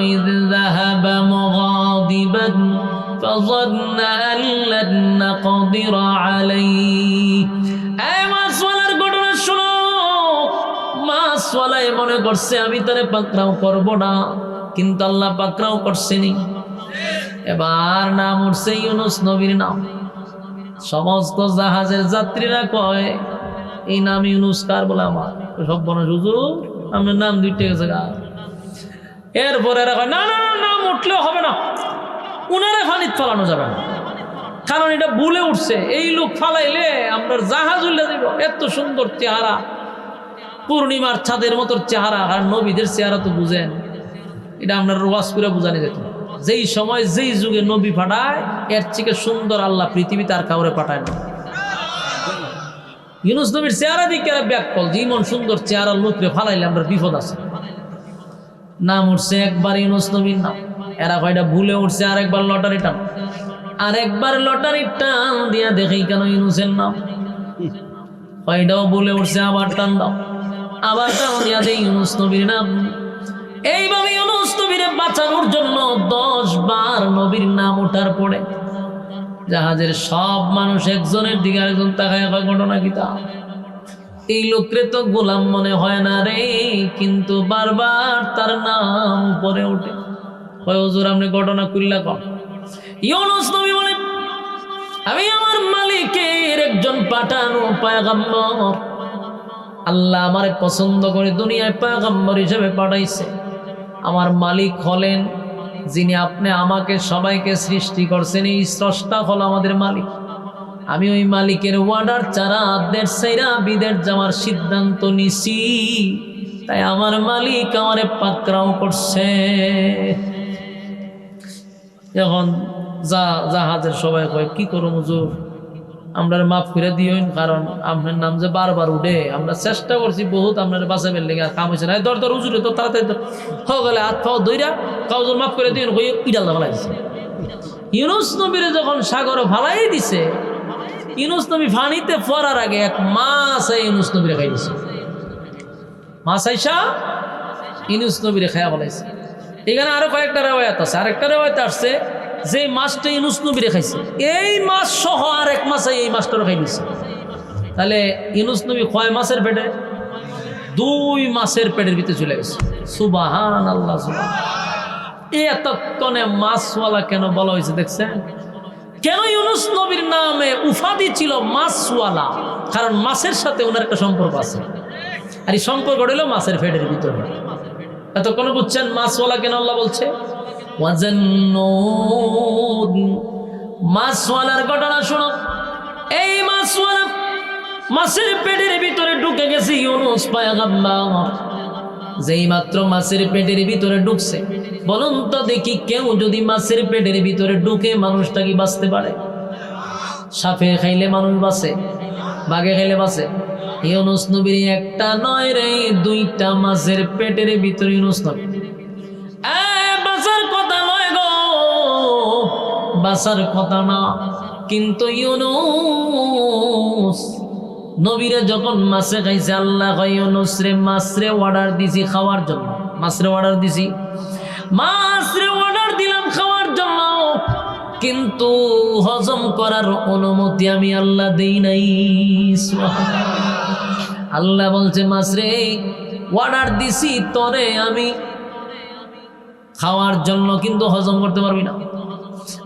যাহাবা মুগাদিবান ফাযান্না আন লান নাকদির আলাইহি। এই মাছওয়ালার ঘটনা শোনো। মাছওয়ালাই মনে করছে আমি তারে পাকড়াও করব না, কিন্তু আল্লাহ পাকড়াও করছেনি। এবার নাম উঠছে ইউনুস নবীর নাম। সমস্ত জাহাজের যাত্রীরা কয় এই নাম ইউনুস কার? বলে আমার। সব বনে হুজুর আপনার নাম দুইটা গেছে গা। এরপরে এরা কয় না না নাম উঠলেও হবে না, উনারে ফানিত ফালানো যাবে না, কারণ এটা ভুলে উঠছে। এই লোক ফালাইলে আপনার জাহাজ উল্লে দিব। এত সুন্দর চেহারা, পূর্ণিমার ছাদের মতো চেহারা, আর নবীদের চেহারা তো বুঝেন, এটা আপনার ওয়াজ করে বোঝানো যেত। যেই সময় যেই যুগে নবী পাঠায়, এর থেকে সুন্দর আল্লাহ পৃথিবীতে আর কাউরে পাঠায় না। ইউনুস নবীর চেহারা দিকে ব্যাকল, যেমন সুন্দর চেহারা লোকরে ফালাইলে আমরা বিপদ আছে। নাম উঠছে একবার ইউনুস নবীর নাম। এরা কয়টা ভুলে উঠছে আরেকবার লটারি টান, আরেকবার লটারি টান দিয়া দেখেই কেন ইউনুসের নাম। কয়টাও ভুলে উঠছে, আবার টান দাও, আবার টান দিয়া দেয় ইউনুস নবীর নাম। এইভাবে ইউনুস নবীরে বাঁচানোর জন্য 10 বার নবীর নাম ওঠার পরে জাহাজের সব মানুষ একজনের দিকে আরেকজন তাকায়, ঘটনা কি তা? এই লোকরে তো গোলাম মনে হয় না রে, কিন্তু বারবার তার নাম উপরে ওঠে। হুজুর আপনি ঘটনা কুল্লা কম। ইউনুস নবী বলে আমি আমার মালিকের একজন পাঠানো পয়গম্বর। আল্লাহ আমারে পছন্দ করে দুনিয়ায় পয়গম্বর হিসেবে পাঠাইছে। আমার মালিক হলেন যিনি আপনি আমাকে সবাইকে সৃষ্টি করছেন, এই স্রষ্টা হল আমাদের মালিক। আমি ওই মালিকের ওয়ার্ডার ছাড়া দেড় সাইরা বিদের যাওয়ার সিদ্ধান্ত নিছি, তাই আমার মালিক আমারে পাকড়াও করছে। এখন জাহাজের সবাই কয় কি করো হুজুর, আমরা মাফ করে দিয়েন, কারণ আপনার নাম যে বারবার উঠে, আমরা চেষ্টা করছি বহুত আপনার বাঁচাবের লেগে, আর কাম হয়েছে না। দর হুজুরে তো তাড়াতাড়ি হয়ে গেলে হাত পাও দইরা কাউজুর মাফ করে দিয়েন, কই ইডাল ফালাইছে। ইউনুস নবীরে যখন সাগরে ফালাই দিছে, ইউনুস নবী ফানিতে পড়ার আগে এক মাছ ইউনুস নবীরে খাই দিছে। মাছ আইসা ইউনুস নবীরে খাইয়া ফেলাইছে। এখানে আরো কয়েকটা রেওয়ায়াত আছে। আরেকটা রেওয়ায়াত আসছে যে মাছটা ইউনুস নবী রেখাইছে, এই মাছ সহ আরেক মাছ এই মাছটা রেখাই দিচ্ছে। তাহলে ইউনুস নবী কয় মাছের পেটে? 2 মাছের পেটের ভিতরে চলে গেছে। সুবহানাল্লাহ, সুবহানাল্লাহ। এতক্ষণে মাছওয়ালা কেন বলা হয়েছে দেখছেন? কেন ইউনুস নবীর নামে উপাধি ছিল মাছওয়ালা? কারণ মাছের সাথে ওনার একটা সম্পর্ক আছে, আর এই সম্পর্ক হলো মাছের পেটের ভিতরে। এতক্ষণে বুঝছেন মাছওয়ালা কেন আল্লাহ বলছে? মাছওয়ালার ঘটনা শোনো। এই মাছওয়ালা মাছের পেটের ভিতরে ঢুকে গেছে ইউনুস পয়গম্বর। যেই মাত্র মাছের পেটের ভিতরে ঢুকছে, বলুন তো দেখি কেউ যদি মাছের পেটের ভিতরে ঢুকে মানুষটা কি বাঁচতে পারে? সাপে খাইলে মানুষ বাঁচে, বাঘে খাইলে বাঁচে। ইউনুস নবীর একটা নয় রে, 2টা মাছের পেটের ভিতরে ইউনুস নবী। বাঁচার কথা নয় গো, বাঁচার কথা না, কিন্তু ইউনুস নবীরে যখন মাছে খাইছে, আল্লাহ কয় ইউনুস রে মাছরে অর্ডার দিছি খাওয়ার জন্য, মাছরে অর্ডার দিছি, মাছরে অর্ডার দিলাম খাওয়ার জন্য, কিন্তু হজম করার অনুমতি আমি আল্লাহ দেই নাই। আল্লাহ বলছে মাছরে অর্ডার দিছি তরে আমি খাওয়ার জন্য, কিন্তু হজম করতে পারবি না।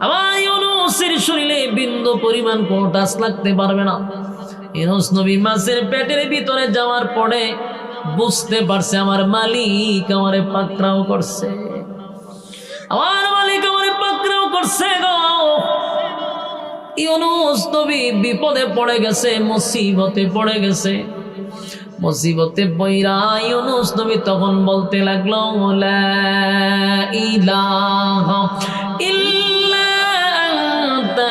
আমার ইউনুসের শরীরে বিন্দু পরিমাণ কোনো টাচ লাগতে পারবে না। ইউনুস নবী মাছের পেটের ভিতরে যাওয়ার পরে বুঝতে পারছে আমার মালিক আমারে পাকড়াও করছে, আমার মালিক আমারে পাকড়াও করছে গো। ইউনূস নবী বিপদে পড়ে গেছে, মুসিবতে পড়ে গেছে। মুসিবতে পইরা ইউনূস নবী তখন বলতে লাগলো, লা ইলাহা ইল্লা আনতা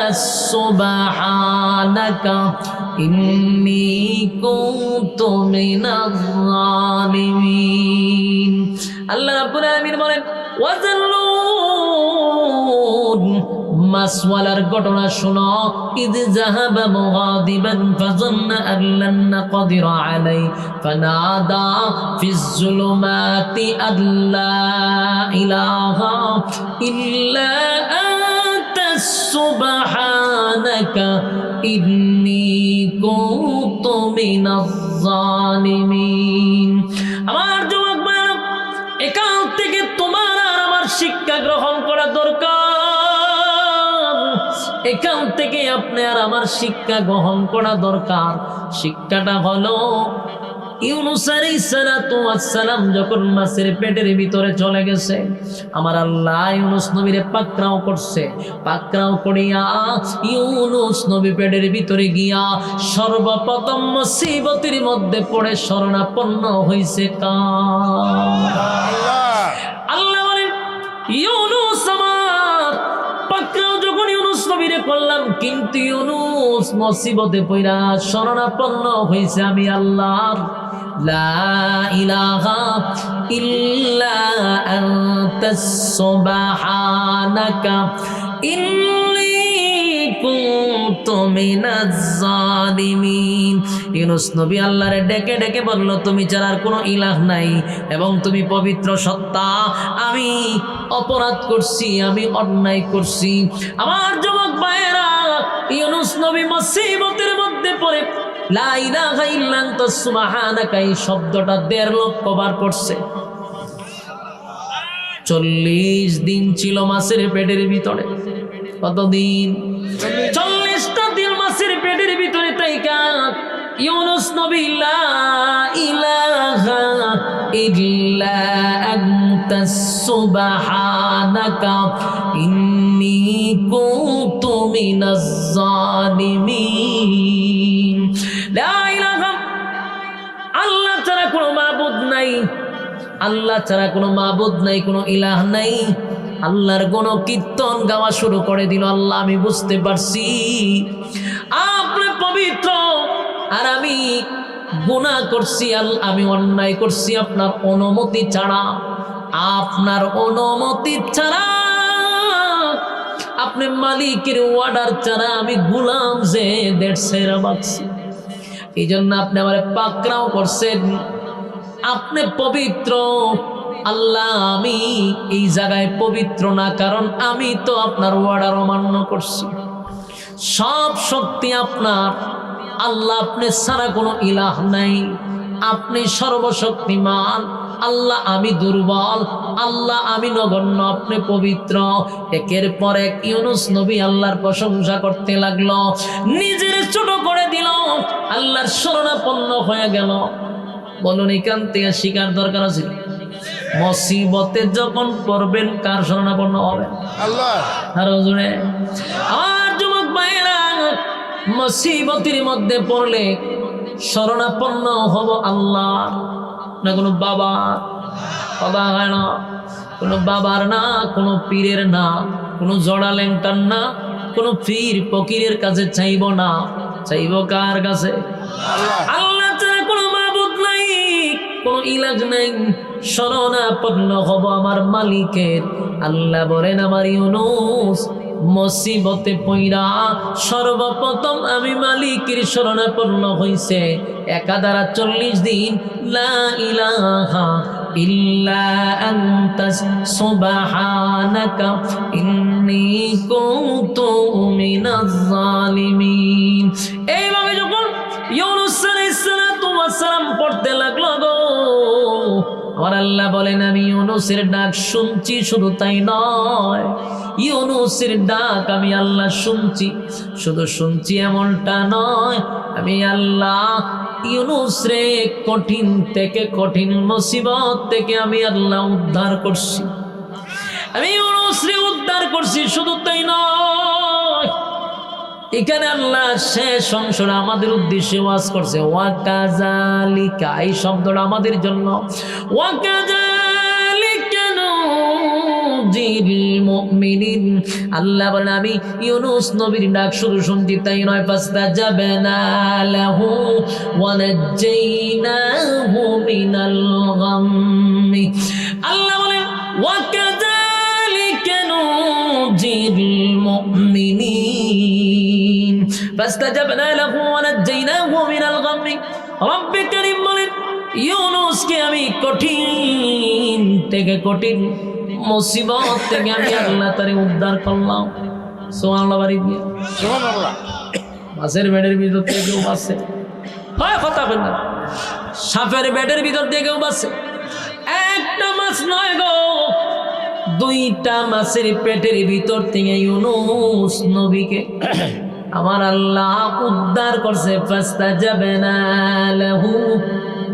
সুবহানাকা ইন্নী কুনতু মিনাজ জালিমিন। আল্লাহ রাব্বুল আলামিন বলেন, ওয়াজাল্লুন, মাসওয়ালার ঘটনা শোনো। ইদ যাহাবা মুগাদিবান ফাযান্না আল্লান নাকদিরা আলাইহি ফানাদা ফিজ যুলুমাতি আল্লা ইলাহা ইল্লা আনতা সুবহানাকা ইন্নী কুনতু মিনাজ জালিমিন। আমার যুবক ভাইরা, এখান থেকে তোমার আর আমার শিক্ষা গ্রহণ করা দরকার। এখান থেকে আপনি আর আমার শিক্ষা গ্রহণ করা দরকার। শিক্ষাটা হলো, ইউনূস আলাইহিস সালাতু ওয়াস সালাম যখন মাছের পেটের ভিতরে চলে গেছে, আমার আল্লাহ ইউনূস নবীরে পাকড়াও করছে। পাকড়াও করিয়া ইউনূস নবী পেটের ভিতরে গিয়া সর্বপ্রথম মুসিবতের মধ্যে পড়ে শরণাপন্ন হইছে আল্লাহ বলেন, ইউনূস আমার পাকড়াও যখন ইউনূস নবীরে করলাম, কিন্তু ইউনূস মুসিবতে পড়া শরণাপন্ন হইছে আমি আল্লাহর। লা ইলাহা ইল্লা আনতা সুবহানাকা ইন্নী কুনতু মিনাজ জালিমিন। ইউনূস নবী আল্লাহরে ডেকে ডেকে বলল, তুমি ছাড়া আর কোনো ইলাহ নাই এবং তুমি পবিত্র সত্তা। আমি অপরাধ করছি, আমি অন্যায় করছি। আমার যুবক ভাইয়েরা, ইউনূস নবী মুসিবতের মধ্যে পড়ে লা ইলাহা ইল্লা আনতা সুবহানাকা এই শব্দটা ১.৫ লক্ষ বার পড়ছে। ৪০ দিন ছিল মাছের পেটের ভিতরে। কতদিন? ৪০টা দিন মাছের পেটের ভিতরে। তাই ইউনূস নবী লা ইলাহা ইল্লা আনতা সুবহানাকা ইন্নী কুনতু মিনাজ জালিমিন। লা ইলাহা, আল্লাহ ছাড়া কোনো মাবুদ নাই, আল্লাহ ছাড়া কোনো মাবুদ নাই, কোনো ইলাহ নাই। আল্লাহর কোন কীর্তন গাওয়া শুরু করে দিল। আল্লাহ, আমি বুঝতে পারছি আপনি পবিত্র আর আমি গুনাহ করছি, আমি অন্যায় করছি আপনার অনুমতি ছাড়া। আপনার অনুমতি ছাড়া, আপনি মালিকের অর্ডার ছাড়া আমি গোলাম যে দেড় বাকছি। এই জন্য আপনি আমার পাকড়াও করছেন। আপনি পবিত্র আল্লাহ, আমি এই জায়গায় পবিত্র না, কারণ আমি তো আপনার অর্ডার অমান্য করছি। সব শক্তি আপনার আল্লাহ, আপনি ছাড়া কোনো ইলাহ নাই। আপনি সর্বশক্তিমান আল্লাহ, আমি দুর্বল আল্লাহ, আমি নগণ্য, আপনি পবিত্র। একের পর এক ইউনূস নবী আল্লাহর প্রশংসা করতে লাগলো, নিজের ছোট করে দিল, আল্লাহর শরণাপন্ন হয়ে গেল। বলুন, এখান থেকে শিকার দরকার আছে। মুসিবতে যখন পড়বেন কার শরণাপন্ন হবেন? আল্লাহ। আর হুজুরে, আমার যুবক ভাইয়েরা, মুসিবতের মধ্যে পড়লে শরণাপন্ন হব আল্লাহ, না কোনো বাবা হয় না, কোনো বাবার না, কোনো পীরের না, কোনো জড়া ল্যাংটার না, কোনো পীর ফকিরের কাছে চাইব না। চাইব কার কাছে? আল্লাহ ছাড়া কোনো মাবুদ নাই, কোনো ইলাজ নাই। শরণাপন্ন হব আমার মালিকের। আল্লাহ বলেন, আমার ইউনূস মুসিবতে পইরা সর্বপ্রথম আমি মালিকের শরণাপন্ন হইছে। একাধারা ৪০ দিন লা ইলাহা ইল্লা আনতা সুবহানাকা ইন্নী কুনতু মিনাজ জালিমিন। এইভাবে যখন ইউনূস আলাইহিস সালাতু ওয়াস সালাম পড়তে লাগলো গো, আমার আল্লাহ বলেন, আমি ইউনূসের ডাক শুনছি। শুধু তাই নয়, ইউনূসের ডাক আমি আল্লাহ শুনছি। শুধু শুনছি এমনটা নয়, আমি আল্লাহ ইউনূস রে কঠিন থেকে, কঠিন মুসিবত থেকে আমি আল্লাহ উদ্ধার করছি। আমি ইউনূস রে উদ্ধার করছি। শুধু তাই নয়, এখানে আল্লাহ শেষ সংসারে আমাদের উদ্দেশ্যে ওয়াজ করছে, ওয়াকাযালিকা, এই শব্দটা আমাদের জন্য। ওয়াকাযালিকা নুজিল মুমিনিন, আল্লাহ বলেন আমি ইউনূস নবীর ডাক শুধু শুনছি তাই নয়, ফাস্তাজাবনা লাহু ওয়া নাজ্জাইনাহু মিনাল গাম্মি। আল্লাহ বলেন ওয়াকাযালিকা নুজিল মুমিনিন ফাস্তাজাবনা লাহু ওয়া নাজ্জাইনাহু মিনাল গাম্মি। রব্বে কারীম বলেন ইউনূসকে আমি কঠিন থেকে কঠিন মুসিবত থেকে আমি আল্লাহ তারে উদ্ধার করলাম। সুবহানাল্লাহ, বাড়ি দিয়ে সুবহানাল্লাহ। মাছের বেডের ভিতর থেকে কেউ বাঁচে, হয় কথা বলেন না, সাপের বেডের ভিতর থেকে কেউ বাঁচে। একটা মাছ নয় গো, দুইটা মাছের পেটের ভিতর থেকে ইউনূস নবীকে আমার আল্লাহ উদ্ধার করছে। ফাস্তাজাবনা লাহু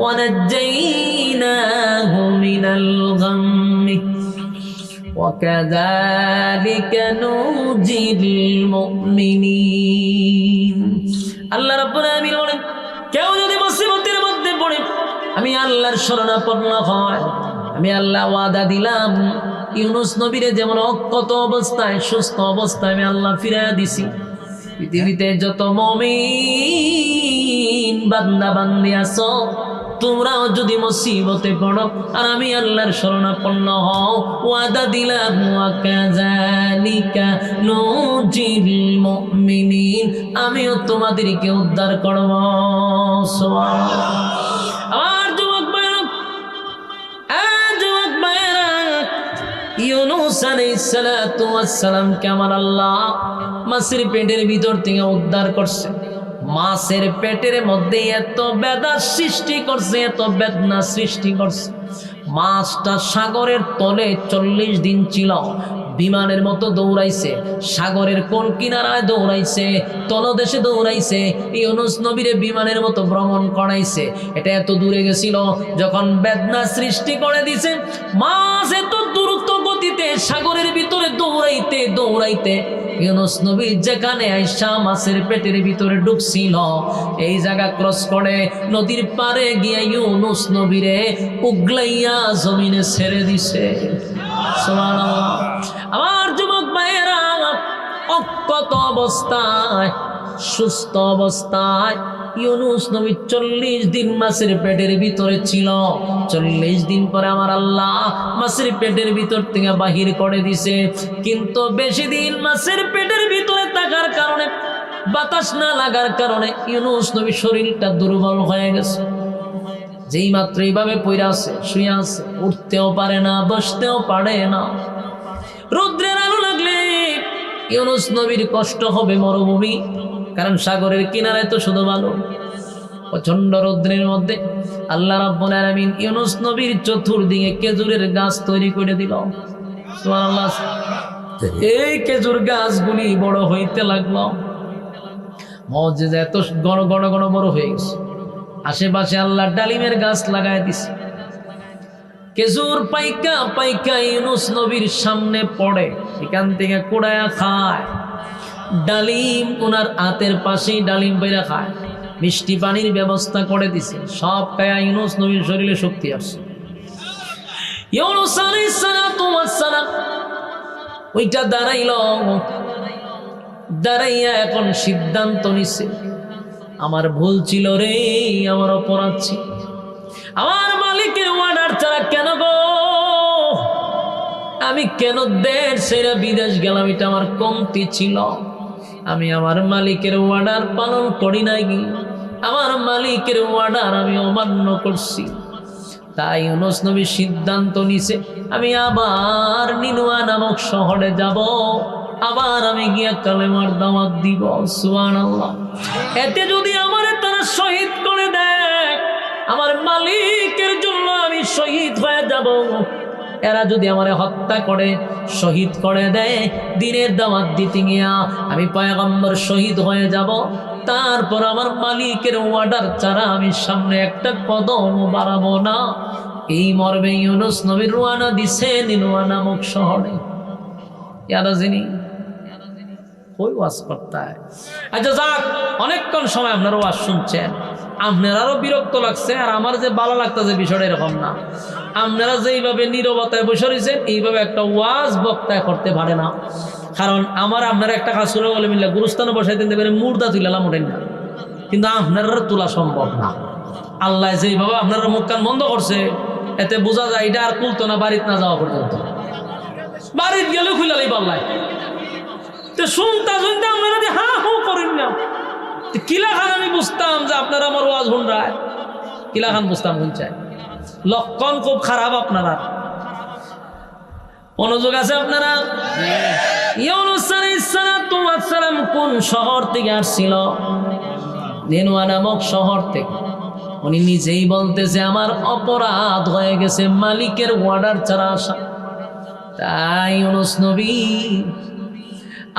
ওয়া নাজ্জাইনাহু মিনাল গাম্মি ওয়া কাযালিকা নুজিল মুমিনিন। আল্লাহ রাব্বুল আলামিন বলেন কেউ যদি মুসিবতের মধ্যে পড়ে আমি আল্লাহর শরণাপন্ন হয়, আমি আল্লাহ ওয়াদা দিলাম ইউনূস নবীরে যেমন অক্ষত অবস্থায় সুস্থ অবস্থায় আমি আল্লাহ ফিরাইয়া দিছি। পৃথিবীতে যত মুমিন বান্দা বান্দি আছো, তোমরাও যদি মুসিবতে পড়ো আর আমি আল্লাহর শরণাপন্ন হও, ওয়াদা দিলাম ওয়াকাযালিকা নুজিল মুমিনিন, আমিও তোমাদেরকে উদ্ধার করব। সুবহানাল্লাহ। আর যুবক ভাইরা, ইউনূস আলাইহিস সালাতু ওয়াস সালামকে আমার আল্লাহ মাছের পেটের ভিতর থেকে উদ্ধার করছে। মাছের পেটের মধ্যে এত বেদনা সৃষ্টি করছে, এত বেদনা সৃষ্টি করছে। মাছটা সাগরের তলে 40 দিন ছিল, বিমানের মতো দৌড়াইছে, সাগরের কোন কিনারায় দৌড়াইছে, তলদেশে দৌড়াইছে, ইউনূস নবীরে বিমানের মতো ভ্রমণ করাইছে। এটা এত দূরে গেছিল, যখন বেদনা সৃষ্টি করে দিছে, মাছ এত দ্রুত গতিতে সাগরের ভিতরে দৌড়াইতে দৌড়াইতে ইউনূস নবী যেখানে আইসা মাছের পেটের ভিতরে ঢুকছিল, এই জায়গা ক্রস করে নদীর পারে গিয়ে ইউনূস নবীরে উগলাইয়া জমিনে ছেড়ে দিছে। সুবহানাল্লাহ। আমার যুবক ভাইয়েরা, অক্ষত অবস্থায় সুস্থ অবস্থায় ইউনূস নবী 40 দিন মাছের পেটের ভিতরে ছিল। 40 দিন পরে আমার আল্লাহ মাছের পেটের ভিতর থেকে বাহির করে দিছে। কিন্তু বেশি দিন মাছের পেটের ভিতরে থাকার কারণে, বাতাস না লাগার কারণে ইউনূস নবীর শরীরটা দুর্বল হয়ে গেছে। যেই মাত্র এইভাবে পইরা আছে, শুয়ে আছে, উঠতেও পারে না, বসতেও পারে না। রৌদ্রের আলো লাগলে ইউনূস নবীর কষ্ট হবে মরুভূমি, কারণ সাগরের কিনারায় তো শুধু বালু। প্রচন্ড রৌদ্রের মধ্যে আল্লাহ রাব্বুল আলামিন ইউনূস নবীর চতুর্দিকে খেজুরের গাছ তৈরি করে দিল। সুবহানাল্লাহ। এই খেজুর গাছগুলি বড় হইতে লাগলো, মুজিজা এত ঘন ঘন ঘন বড় হয়ে গেছে। আশেপাশে আল্লাহ ডালিমের গাছ লাগাই দিছে। খেজুর পাইকা পাইকা ইউনূস নবীর সামনে পড়ে, এখান থেকে কুড়ায়া খায়। ডালিম ওনার হাতের পাশেই ডালিম বাইরা খায়। মিষ্টি পানির ব্যবস্থা করে দিছে, সব খায়া ইউনূস নবীর শরীরে শক্তি আসছে। ইউনূস আলাইহিস সালাতু ওয়াস সালাম ওইটা দাঁড়াইয়া এখন সিদ্ধান্ত নিছে, আমার ভুল ছিল রে, আমার অপরাধ ছিল। আমার মালিকের অর্ডার ছাড়া কেন গো আমি কেন দেশ ছেড়ে বিদেশ গেলাম? এটা আমার কমতি ছিল। আমি আমার মালিকের অর্ডার পালন করি নাই, আমার মালিকের অর্ডার আমি অমান্য করছি। তাই ইউনূস নবী সিদ্ধান্ত নিছে, আমি আবার নিনুয়া নামক শহরে যাব, আবার আমি গিয়া কালেমার দাওয়াত দিব। সুবহানাল্লাহ। এতে যদি আমারে তারা শহীদ করে দেয়, আমার মালিকের জন্য আমি শহীদ হয়ে যাব। এরা যদি আমারে হত্যা করে শহীদ করে দেয়, দিনের দাওয়াত দিতে গিয়া আমি পয়গম্বর শহীদ হয়ে যাব। তারপর আমার মালিকের অর্ডার ছাড়া আমি সামনে একটা কদম বাড়াবো না। এই মর্মে ইউনূস নবী রওনা দিছে নিনুয়া নামক শহরে। ইয়ারা যিনি कोई ওয়াজ করতা है। আচ্ছা যাক, অনেকক্ষণ সময় আপনারা ওয়াজ শুনছেন, আপনারারও বিরক্ত লাগছে, আর আমার যে ভালো লাগতেছে বিষয়টা এরকম না। আপনারা যেইভাবে নীরবতায় বসে রয়েছেন এইভাবে একটা ওয়াজ বক্তায় করতে পারে না। কারণ আমার আপনারা একটা কাজ শুরু বলে মিললে গুরুস্থানে বসাইতেন দেবেন, মুর্দা তুলালাম ওঠেন না, কিন্তু আপনারা তোলা সম্ভব না। আল্লাহ যেইভাবে আপনারা মুখ কান বন্ধ করছে, এতে বোঝা যায় এটা আর খুলতো না বাড়িতে না যাওয়া পর্যন্ত। বাড়িতে গেলেও খুলালেই পাল্লায় তো শুনতা শুনতে আপনারা হা হু করেন না। কিলা খান আমি বুঝতাম যে আপনারা আমার ওয়াজ শুন রায়, কিলা খান বুঝতাম শুনছায়, লক্ষণ খুব খারাপ আপনারা। মনোযোগ আছে আপনারা? ইউনূস আলাইহিস সালাম কোন শহর থেকে আসছিল? নিনওয়া নামক শহর থেকে। উনি নিজেই বলতেছে আমার অপরাধ হয়ে গেছে, মালিকের অর্ডার ছাড়া আসা। তাই ইউনূস নবী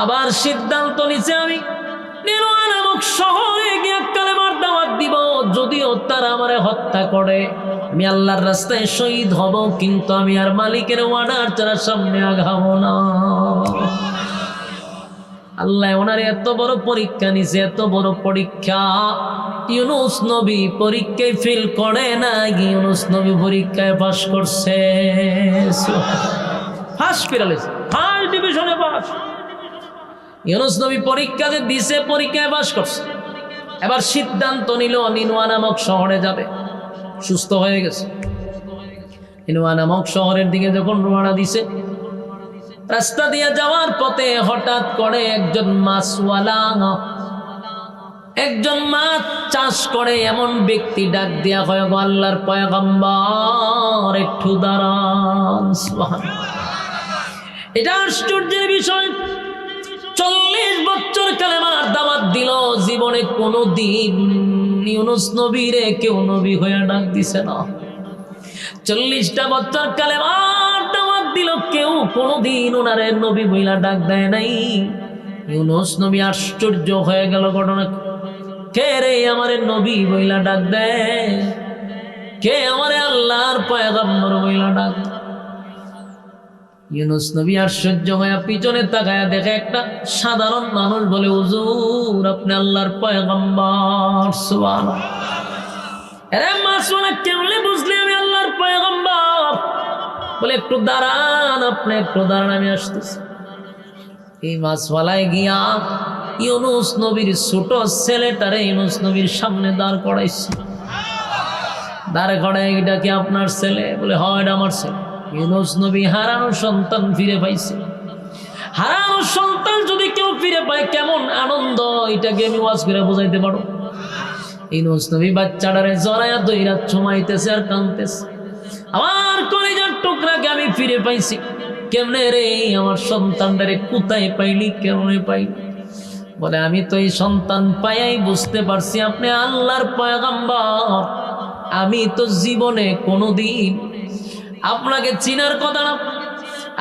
আবার সিদ্ধান্ত নিছে আমি নিনওয়া নামক শহরে গিয়ে কালেমার দাওয়াত দিব। যদিও তারা আমারে হত্যা করে, আমি আল্লাহর রাস্তায় শহীদ হব, কিন্তু আমি আর মালিকের অর্ডার ছাড়া সামনে আগাবো না। আল্লাহ ওনার এত বড় পরীক্ষা নিছে, এত বড় পরীক্ষা। ইউনূস নবী পরীক্ষায় ফেল করে না, ইউনূস নবী পরীক্ষায় পাস করছে। ফার্স্ট পেরালিস, ফার্স্ট ডিভিশনে পাস। ইউনূস নবী পরীক্ষাতে দিছে, পরীক্ষায় পাস করছে। এবার সিদ্ধান্ত নিল নিনওয়া নামক শহরে যাবে। সুস্থ হয়ে গেছে। নিনওয়া নামক শহরের দিকে যখন রওনা দিছে, রাস্তা দিয়ে যাওয়ার পথে হঠাৎ করে একজন মাছওয়ালা, একজন মাছ চাষ করে এমন ব্যক্তি ডাক দিয়া কয়, গো আল্লাহর পয়গম্বর একটু দাঁড়ান। সুবহানাল্লাহ। এটা আশ্চর্যের বিষয়। 40 বছর কালেমার দাওয়াত দিল, জীবনে কোনোদিন ইউনূস নবীরে কেউ নবী হয়ে ডাক দিছে না। 40টা বছর কালেমার দাওয়াত দিল, কেউ কোনোদিন ওনারে নবী বইলা ডাক দেয় নাই। ইউনূস নবী আশ্চর্য হয়ে গেল, ঘটনা কে রে আমারে নবী বইলা ডাক দেয়, কে আমারে আল্লাহর পয়গম্বর বইলা ডাক। ইউনূস নবী আশ্চর্য হয়ে পিছনে তাকায়া দেখে একটা সাধারণ মানুষ বলে, হুজুর আপনি আল্লাহর পয়গম্বর। সুবহানাল্লাহ। আরে মাছওয়ালা কেমনে বুঝলি আমি আল্লাহর পয়গম্বর? বলে একটু দাঁড়ান, আপনি একটু দাঁড়ান, আমি আসতেছি। এই মাছওয়ালায় গিয়া ইউনূস নবীর ছোট ছেলেটারে ইউনূস নবীর সামনে দাঁড় করাইছে। দাঁড় করাই, এটা কি আপনার ছেলে? বলে হ্যাঁ, এটা আমার ছেলে। ইউনূস নবী হারানো সন্তান ফিরে পাইছে। হারানো সন্তান যদি কেউ ফিরে পায় কেমন আনন্দ, এটাকে আমি ওয়াজ করে বোঝাইতে পারো। ইউনূস নবী বাচ্চাটারে জড়ায়া দইরা চুমাইতেছে আর কাঁদতেছে, আমার কলিজার টুকরাকে আমি ফিরে পাইছি। কেমনে রে আমার সন্তানটারে কোথায় পাইলি, কেমনে পাইলি? বলে আমি তো এই সন্তান পাইয়াই বুঝতে পারছি আপনি আল্লাহর পয়গম্বর। আমি তো জীবনে কোনোদিন আপনাকে চিনার কথা না।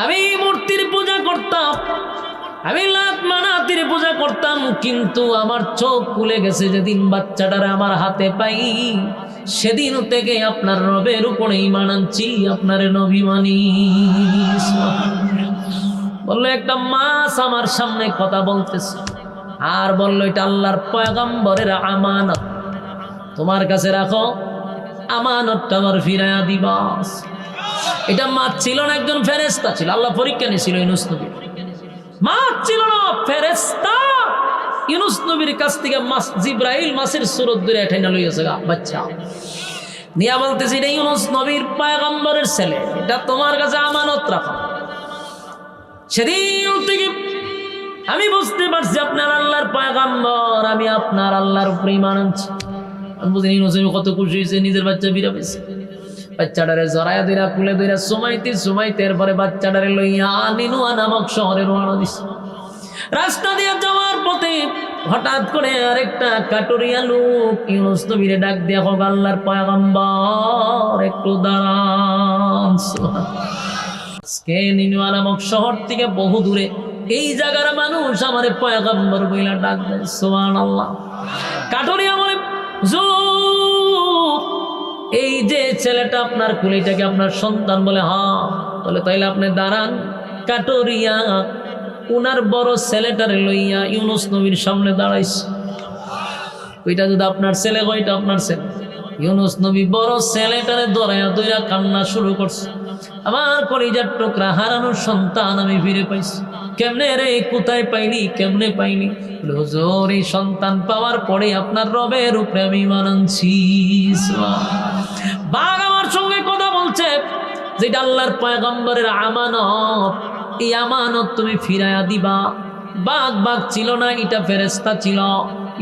আমি মূর্তির পূজা করতাম, আমি লাত মানাতির পূজা করতাম, কিন্তু আমার চোখ খুলে গেছে যেদিন বাচ্চাটারে আমার হাতে পাই, সেদিন থেকে আপনার রবের উপরে ঈমান আনছি, আপনার নবী মানি। বললো একটা মাছ আমার সামনে কথা বলতেছে, আর বললো এটা আল্লাহর পয়গম্বরের আমানত, তোমার কাছে রাখো, আমানতটা আমার ফিরাইয়া দিবা। এটা মাছ ছিল না, একজন ফেরেশতা ছিল। আল্লাহ পরীক্ষা নিয়েছিল ইউনূস নবী। মাছ ছিল না, ফেরেশতা। ইউনূস নবীর কাছ থেকে মাছ জিবরাইল মাছের সুরত ধরে ঠাইনা লইয়াছে বাচ্চা নিয়া, বলতেছে এটা ইউনূস নবীর পয়গম্বরের ছেলে, এটা তোমার কাছে আমানত রাখো। সেদিন থেকে আমি বুঝতে পারছি আপনার আল্লাহর পয়গম্বর, আমি আপনার আল্লাহর উপরে ঈমান আনছি। আমি বুঝিনি ইউনূস নবী কত খুশি হয়েছে, নিজের বাচ্চা ফিরে পেয়েছে। বাচ্চাটারে জড়াইয়া দিরা কুলে দিরা সুমাইতে এরপরে বাচ্চাটারে লইয়া নিনওয়া নামক শহরে রওনা দিছে। রাস্তা দিয়ে যাওয়ার পথে হঠাৎ করে আরেকটা কাটুরিয়া লোক ইউনূস নবীরে ডাক দিয়া, হোক আল্লাহর পয়গম্বর একটু দাঁড়ান। আজকে নিনওয়া নামক শহর থেকে বহু দূরে এই জায়গার মানুষ আমারে পয়গম্বর বইলা ডাক দেয়। সুবহানাল্লাহ। কাটুরিয়া বলে, এই যে ছেলেটা আপনার কুলিটাকে আপনার সন্তান? বলে হ্যাঁ। বলে তাইলে আপনি দাঁড়ান। কাটুরিয়া উনার বড় ছেলেটারে লইয়া ইউনুস নবীর সামনে দাঁড়াইছে। ওইটা যদি আপনার ছেলে হয়, এটা আপনার ছেলে। ইউনুস নবী বড় ছেলেটারে দৌড়াইয়া দৌড়া কান্না শুরু করছে, আমার কলিজার টুকরা হারানোর সন্তান আমি ফিরে পাইছি। কেমনে রে, কোথায় পাইলি, কেমনে পাইলি? হুজুর, এই সন্তান পাওয়ার পরে আপনার রবের উপরে আমি ঈমান আনছি। বাঘ আমার সঙ্গে কথা বলছে, যেটা আল্লাহর পয়গম্বরের আমানত, এই আমানত তুমি ফিরাইয়া দিবা। বাঘ বাঘ ছিল না, এটা ফেরেশতা ছিল।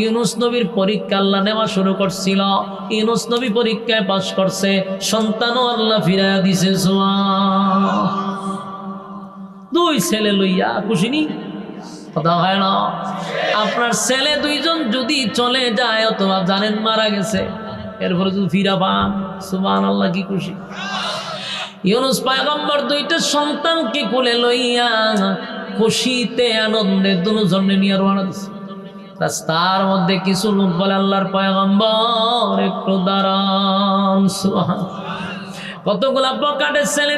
ইউনুস নবীর পরীক্ষা আল্লাহ নেওয়া শুরু করছিল। ইউনুস নবী পরীক্ষায় পাস করছে, সন্তানও আল্লাহ ফিরাইয়া দিছে। দুই ছেলে লইয়া খুশি নি? কথা হয় না? আপনার ছেলে দুইজন যদি চলে যায় অথবা জানেন মারা গেছে, এরপরে যদি ফিরা পান, সুবহানাল্লাহ, কি খুশি। ইউনুস পয়গম্বর দুইটা সন্তানকে কোলে লইয়া খুশিতে আনন্দে দুজনে নিয়ে রওনা দিছে। রাস্তার মধ্যে কিছু লোক বলে, আল্লাহর পয়গম্বর একটু দাঁড়ান। সুবহানাল্লাহ। কতগুলা বকাটের ছেলে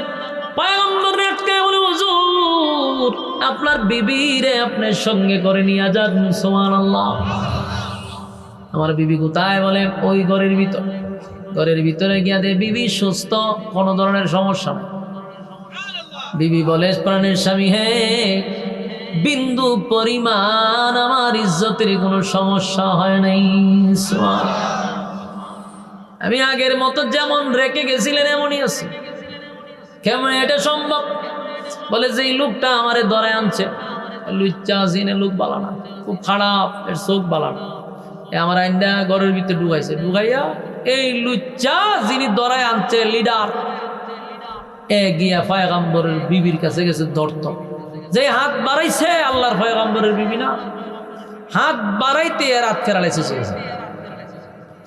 পয়গম্বর আটকে বলে, হুজুর আপনার বিবিরে আপনার সঙ্গে করে নিয়ে যান। সুবহানাল্লাহ। আমার বিবি কোথায়? বলে ওই ঘরের ভিতর। ঘরের ভিতরে গিয়া দে বিবি সুস্থ, কোনো ধরনের সমস্যা নেই। বিবি বলে, প্রাণের স্বামী, হে, বিন্দু পরিমাণ আমার ইজ্জতের কোনো সমস্যা হয় নাই। আমি আগের মতো যেমন রেখে গেছিলেন এমনই আছি। কেমন এটা সম্ভব? বলে যে এই লোকটা আমারে ধরে আনছে, লুচ্চা জিনে লোক বালানা, খুব খারাপ, এর চোখ বালানা, আমার আইনটা ঘরের ভিতরে ঢুকাইছে। ঢুকাইয়া এই লুচ্চা যিনি ধরায় আনছে, লিডার, এ গিয়া পয়গম্বরের বিবির কাছে গেছে ধরত। যে হাত বাড়াইছে আল্লাহর পয়গম্বরের বিবি না, হাত বাড়াইতে এর হাত ফেরালাইছে।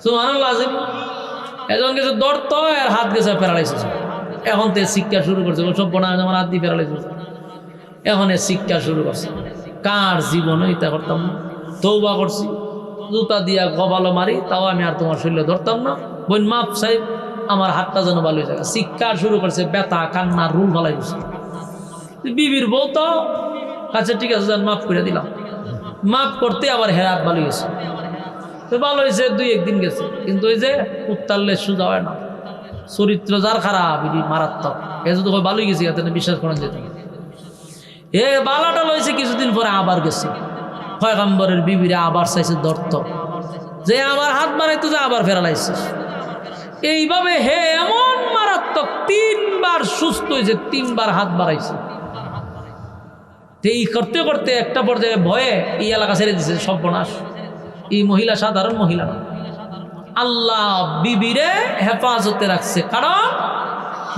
সুবহানাল্লাহ। এজন গেছে ধরত, এর হাত গেছে ফেরালাইছে। এখন তো শিক্ষা শুরু করছে, সব বোনা আমার হাত দিয়ে ফেরালাইছে। এখন এর শিক্ষা শুরু করছে। কার জীবনে এটা করতাম না, তওবা করছি, জুতা দিয়া গবালো মারি, তাও আমি আর তোমার শরীরে ধরতাম না। বোন মাপ সাহেব, আমার হাতটা যেন ভালো হয়ে যায়। শিক্ষা শুরু করছে, ব্যথা, কান্না, রুল ভালাই গেছে। বিবির বউ তো আচ্ছা ঠিক আছে, মাফ করে দিলাম। মাফ করতে আবার হেরাত ভালো গেছে। তো ভালো হয়েছে, দুই একদিন গেছে, কিন্তু ওই যে উত্তারলে সোজা হয় না। চরিত্র যার খারাপ, এটি মারাত্মক। এ যদি ভালোই গেছে, এতে বিশ্বাস করা যেত। এ বালাটা লইছে, কিছুদিন পরে আবার গেছে পয়গম্বরের বিবিরে, আবার চাইছে ধরত, যে আমার হাত বাড়াইতো, যে আবার ফেরালাইছে। এইভাবে হে এমন মারাত্মক, তিনবার সুস্থ হয়েছে, তিনবার হাত বাড়াইছে। এই করতে করতে একটা পর্যায়ে ভয়ে এই এলাকা ছেড়ে দিছে। সর্বনাশ, এই মহিলা সাধারণ মহিলা না, আল্লাহ বিবিরে হেফাজতে রাখছে। কারণ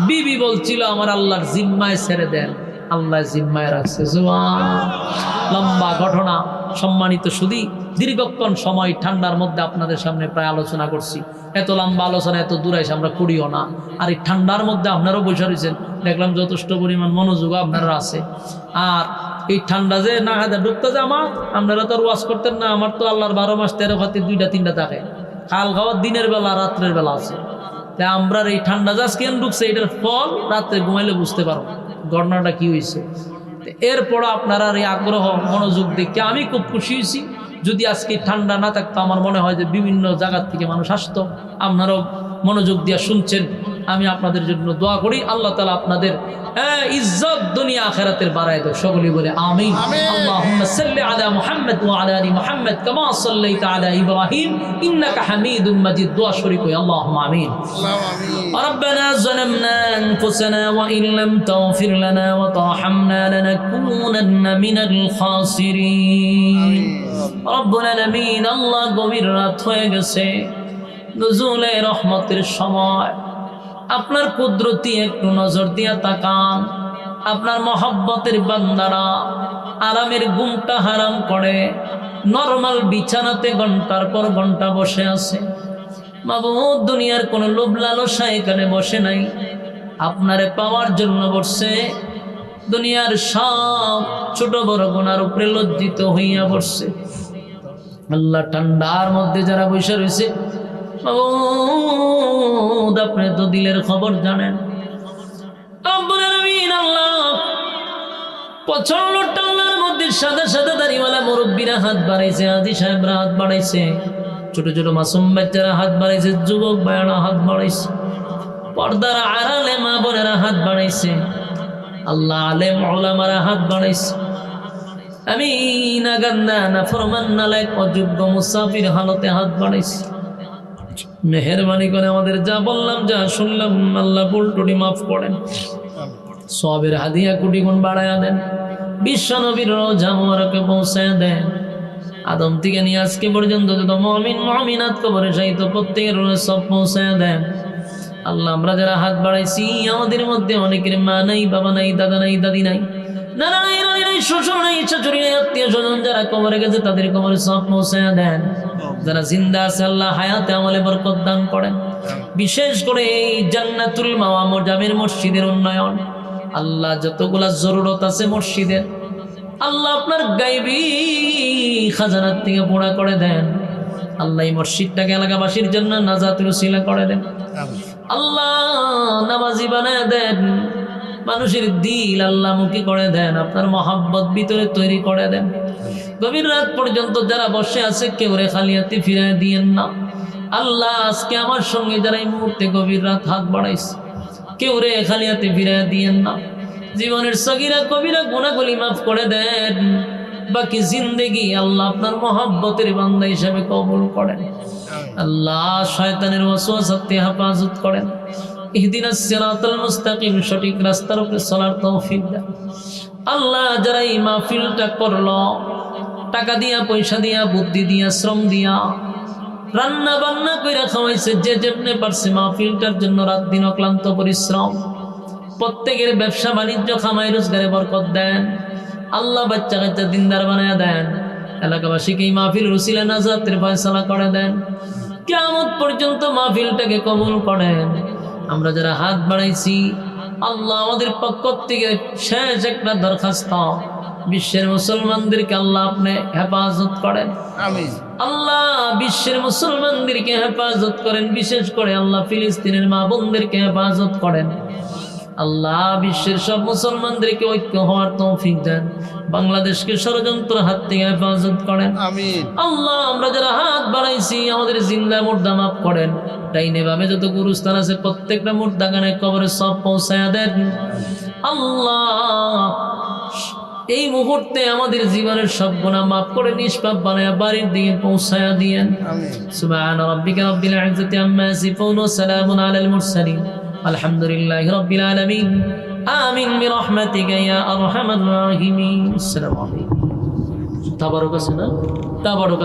বিবি বলছিল আমার আল্লাহর জিম্মায় ছেড়ে দেন, আল্লাহ জিম্মায় রাখছে। লম্বা ঘটনা। সম্মানিত সুধী, দীর্ঘক্ষণ সময় ঠান্ডার মধ্যে আপনাদের সামনে প্রায় আলোচনা করছি। এত লম্বা আলোচনা এত দূর এসে আমরা করিও না। আর এই ঠান্ডার মধ্যে আপনারাও বসে রয়েছেন, দেখলাম যথেষ্ট পরিমাণ মনোযোগ আপনারা আছে। আর এই ঠান্ডা যে না হাতে ঢুকতে যে আপনারা তো আর ওয়াজ করতেন না। আমার তো আল্লাহর 12 মাস 13 খাতে 2টা 3টা থাকে, খাল খাওয়ার দিনের বেলা রাত্রের বেলা আছে। তাই আমরা এই ঠান্ডা যাস কেন ঢুকছে, এটার ফল রাত্রে ঘুমাইলে বুঝতে পারবো ঘটনাটা কি হয়েছে। এরপর আপনারা এই আগ্রহ মনোযোগ দেখে আমি খুব খুশি হয়েছি। যদি আজকে ঠান্ডা না থাকতো, আমার মনে হয় যে বিভিন্ন জায়গার থেকে মানুষ আসতো। আপনারাও মনোযোগ দিয়ে শুনছেন, আমি আপনাদের জন্য দোয়া করি। আল্লাহ তাআলা আপনাদের ইজ্জত দুনিয়া আখিরাতের বাড়ায় দাও। সকলেই বলে আমিন। আল্লাহুম্মা সাল্লি আলা মুহাম্মদ ওয়া আলা আলি মুহাম্মদ কামা সাল্লাইতা আলা ইব্রাহিম ইন্নাকা হামিদুম মাজিদ। দোয়া শরীক হই, আল্লাহুম্মা আমিন। রব্বানা যালামনা আনফুসানা ওয়া ইন লাম তাগফির লানা ওয়া তারহামনা লানাকুনান্না মিনাল খাসিরিন। রব্বুল আলামিন, আল্লাহ গভীর রাত হয়ে গেছে, নুজুলে রহমতের সময়। আপনার কুদরতি একটু নজর দিয়া তাকান। আপনার মহব্বতের বান্দারা আরামের ঘুমটা হারাম করে নরমাল বিছানাতে ঘন্টার পর ঘন্টা বসে আছে। মাবুদ, দুনিয়ার কোনো লোভ লালসা এখানে বসে নাই, আপনারে পাওয়ার জন্য বসছে। দুনিয়ার সব ছোট বড় গুনার উপরে লজ্জিত হইয়া বসছে। আল্লাহ, ঠান্ডার মধ্যে যারা বসে রয়েছে, মাবুদ আপনি তো দিলের খবর জানেন। রব্বুল আলামিন, আল্লাহ প্রচন্ড টাল্লার মধ্যে সাদা সাদা দাড়িওয়ালা মুরব্বীরা হাত বাড়াইছে, হাজি সাহেবরা হাত বাড়াইছে, ছোট ছোট মাসুম বাচ্চারা হাত বাড়াইছে, যুবক ভাইয়েরা হাত বাড়াইছে, পর্দার আড়ালে মা বোনেরা হাত বাড়াইছে, আল্লাহ আলেম ওলামারা হাত বাড়াইছে। আমি নাগান্দা না ফরমান নালায়েক অযোগ্য মুসাফির হালতে হাত বাড়াইছে। মেহেরবানি করে আমাদের যা বললাম যা শুনলাম আল্লাহ ভুল ত্রুটি মাফ করেন, সবের হাদিয়া কোটি গুণ বাড়ায়া দেন, বিশ্ব নবীর রওজা মোবারকে পৌঁছায় দেন। আদম থেকে নিয়ে আজকে পর্যন্ত যত মুমিন মুমিনাত কবরে শায়িত প্রত্যেকের রুহে সব পৌঁছায় দেন। আল্লাহ আমরা যারা হাত বাড়াইছি আমাদের মধ্যে অনেকের মা নাই, বাবা নাই, দাদা নাই, দাদি নাই, নানা নাই, নানি নাই, শ্বশুর নাই, শাশুড়ি নাই, আত্মীয় স্বজন যারা কবরে গেছে তাদের কবরে সব পৌঁছায় দেন। যারা জিন্দা আছে আল্লাহ হায়াতে আমলে বরকত দান করেন। বিশেষ করে এই জান্নাতুল মাওয়া জামের মসজিদের উন্নয়ন, আল্লাহ যতগুলা জরুরত আছে মসজিদের, আল্লাহ আপনার গায়বী খাজানার থেকে পুরা করে দেন। আল্লাহ এই মসজিদটাকে এলাকাবাসীর জন্য নাজাতের উসিলা করে দেন। আল্লাহ নামাজি বানায় দেন, মানুষের দিল আল্লাহমুখী করে দেন, আপনার মহাব্বত ভিতরে তৈরি করে দেন। গভীর রাত পর্যন্ত যারা বসে আছে কেউ রে খালি হাতে ফিরায় দিয়েন না। আল্লাহ আজকে আমার সঙ্গে যারা এই মুহূর্তে গভীর রাত হাত বাড়াইছে কেউ রে খালি হাতে ফিরায় দিয়েন না। জীবনের সগীরা কবিরা গুনাহগুলি মাফ করে দেন। বাকি জিন্দেগি আল্লাহ আপনার মহাব্বতের বান্দা হিসাবে কবুল করেন। আল্লাহ শয়তানের ওয়াসওয়াসা থেকে হেফাজত করেন। ইহদিনাস সিরাতাল মুস্তাকিম, সঠিক রাস্তার উপরে চলার তৌফিক দেন। আল্লাহ যারা এই মাহফিলটা করলো, টাকা দিয়া, পয়সা দিয়া, বুদ্ধি দিয়া, শ্রম দিয়া, রান্না বান্না কইরা খাওয়াইছে, যে যেমনে পারছে মাহফিলটার জন্য রাত দিন অক্লান্ত পরিশ্রম, প্রত্যেকের ব্যবসা বাণিজ্য খামাই রোজগারে বরকত দেন। আল্লাহ বাচ্চা কাচ্চা দিনদার বানায়া দেন। এলাকাবাসীকে এই মাহফিল রুসিলা নাজাতের ফয়সালা করে দেন। কিয়ামত পর্যন্ত মাহফিলটাকে কবুল করেন। আমরা যারা হাত বাড়াইছি আল্লাহ আমাদের পক্ষ থেকে শেষ একটা দরখাস্ত, বিশ্বের মুসলমানদেরকে আল্লাহ আপনি হেফাজত করেন। আমিন। আল্লাহ বিশ্বের মুসলমানদেরকে হেফাজত করেন, বিশেষ করে আল্লাহ ফিলিস্তিনের মা বোনদেরকে হেফাজত করেন। আল্লাহ বিশ্বের সব মুসলমানদেরকে ঐক্য হওয়ার তৌফিক দেন। বাংলাদেশকে ষড়যন্ত্র হাত থেকে হেফাজত করেন। আমিন। আল্লাহ আমরা যারা হাত বাড়াইছি আমাদের জিন্দা মুর্দা মাফ করেন। ডাইনে বামে যত গুরুস্থান আছে প্রত্যেকটা মুর্দা গানে কবরে সব পৌঁছায়া দেন। আল্লাহ এই মুহূর্তে আমাদের জীবনের সব গুনাহ মাফ করে নিষ্পাপ বানায়া বাড়ির দিকে পৌঁছায়া দিয়েন। আমিন। সুবহান রাব্বিকা রাব্বিল ইজ্জাতি আম্মা ইয়াসিফুন ওয়া সালামুন আলাল মুরসালিন আলহামদুলিল্লাহি রাব্বিল আলামিন। আমিন বিরহমাতিকা ইয়া আরহামার রাহিমিন। আসসালামু আলাইকুম। তাবারক আছে না? তাবারক।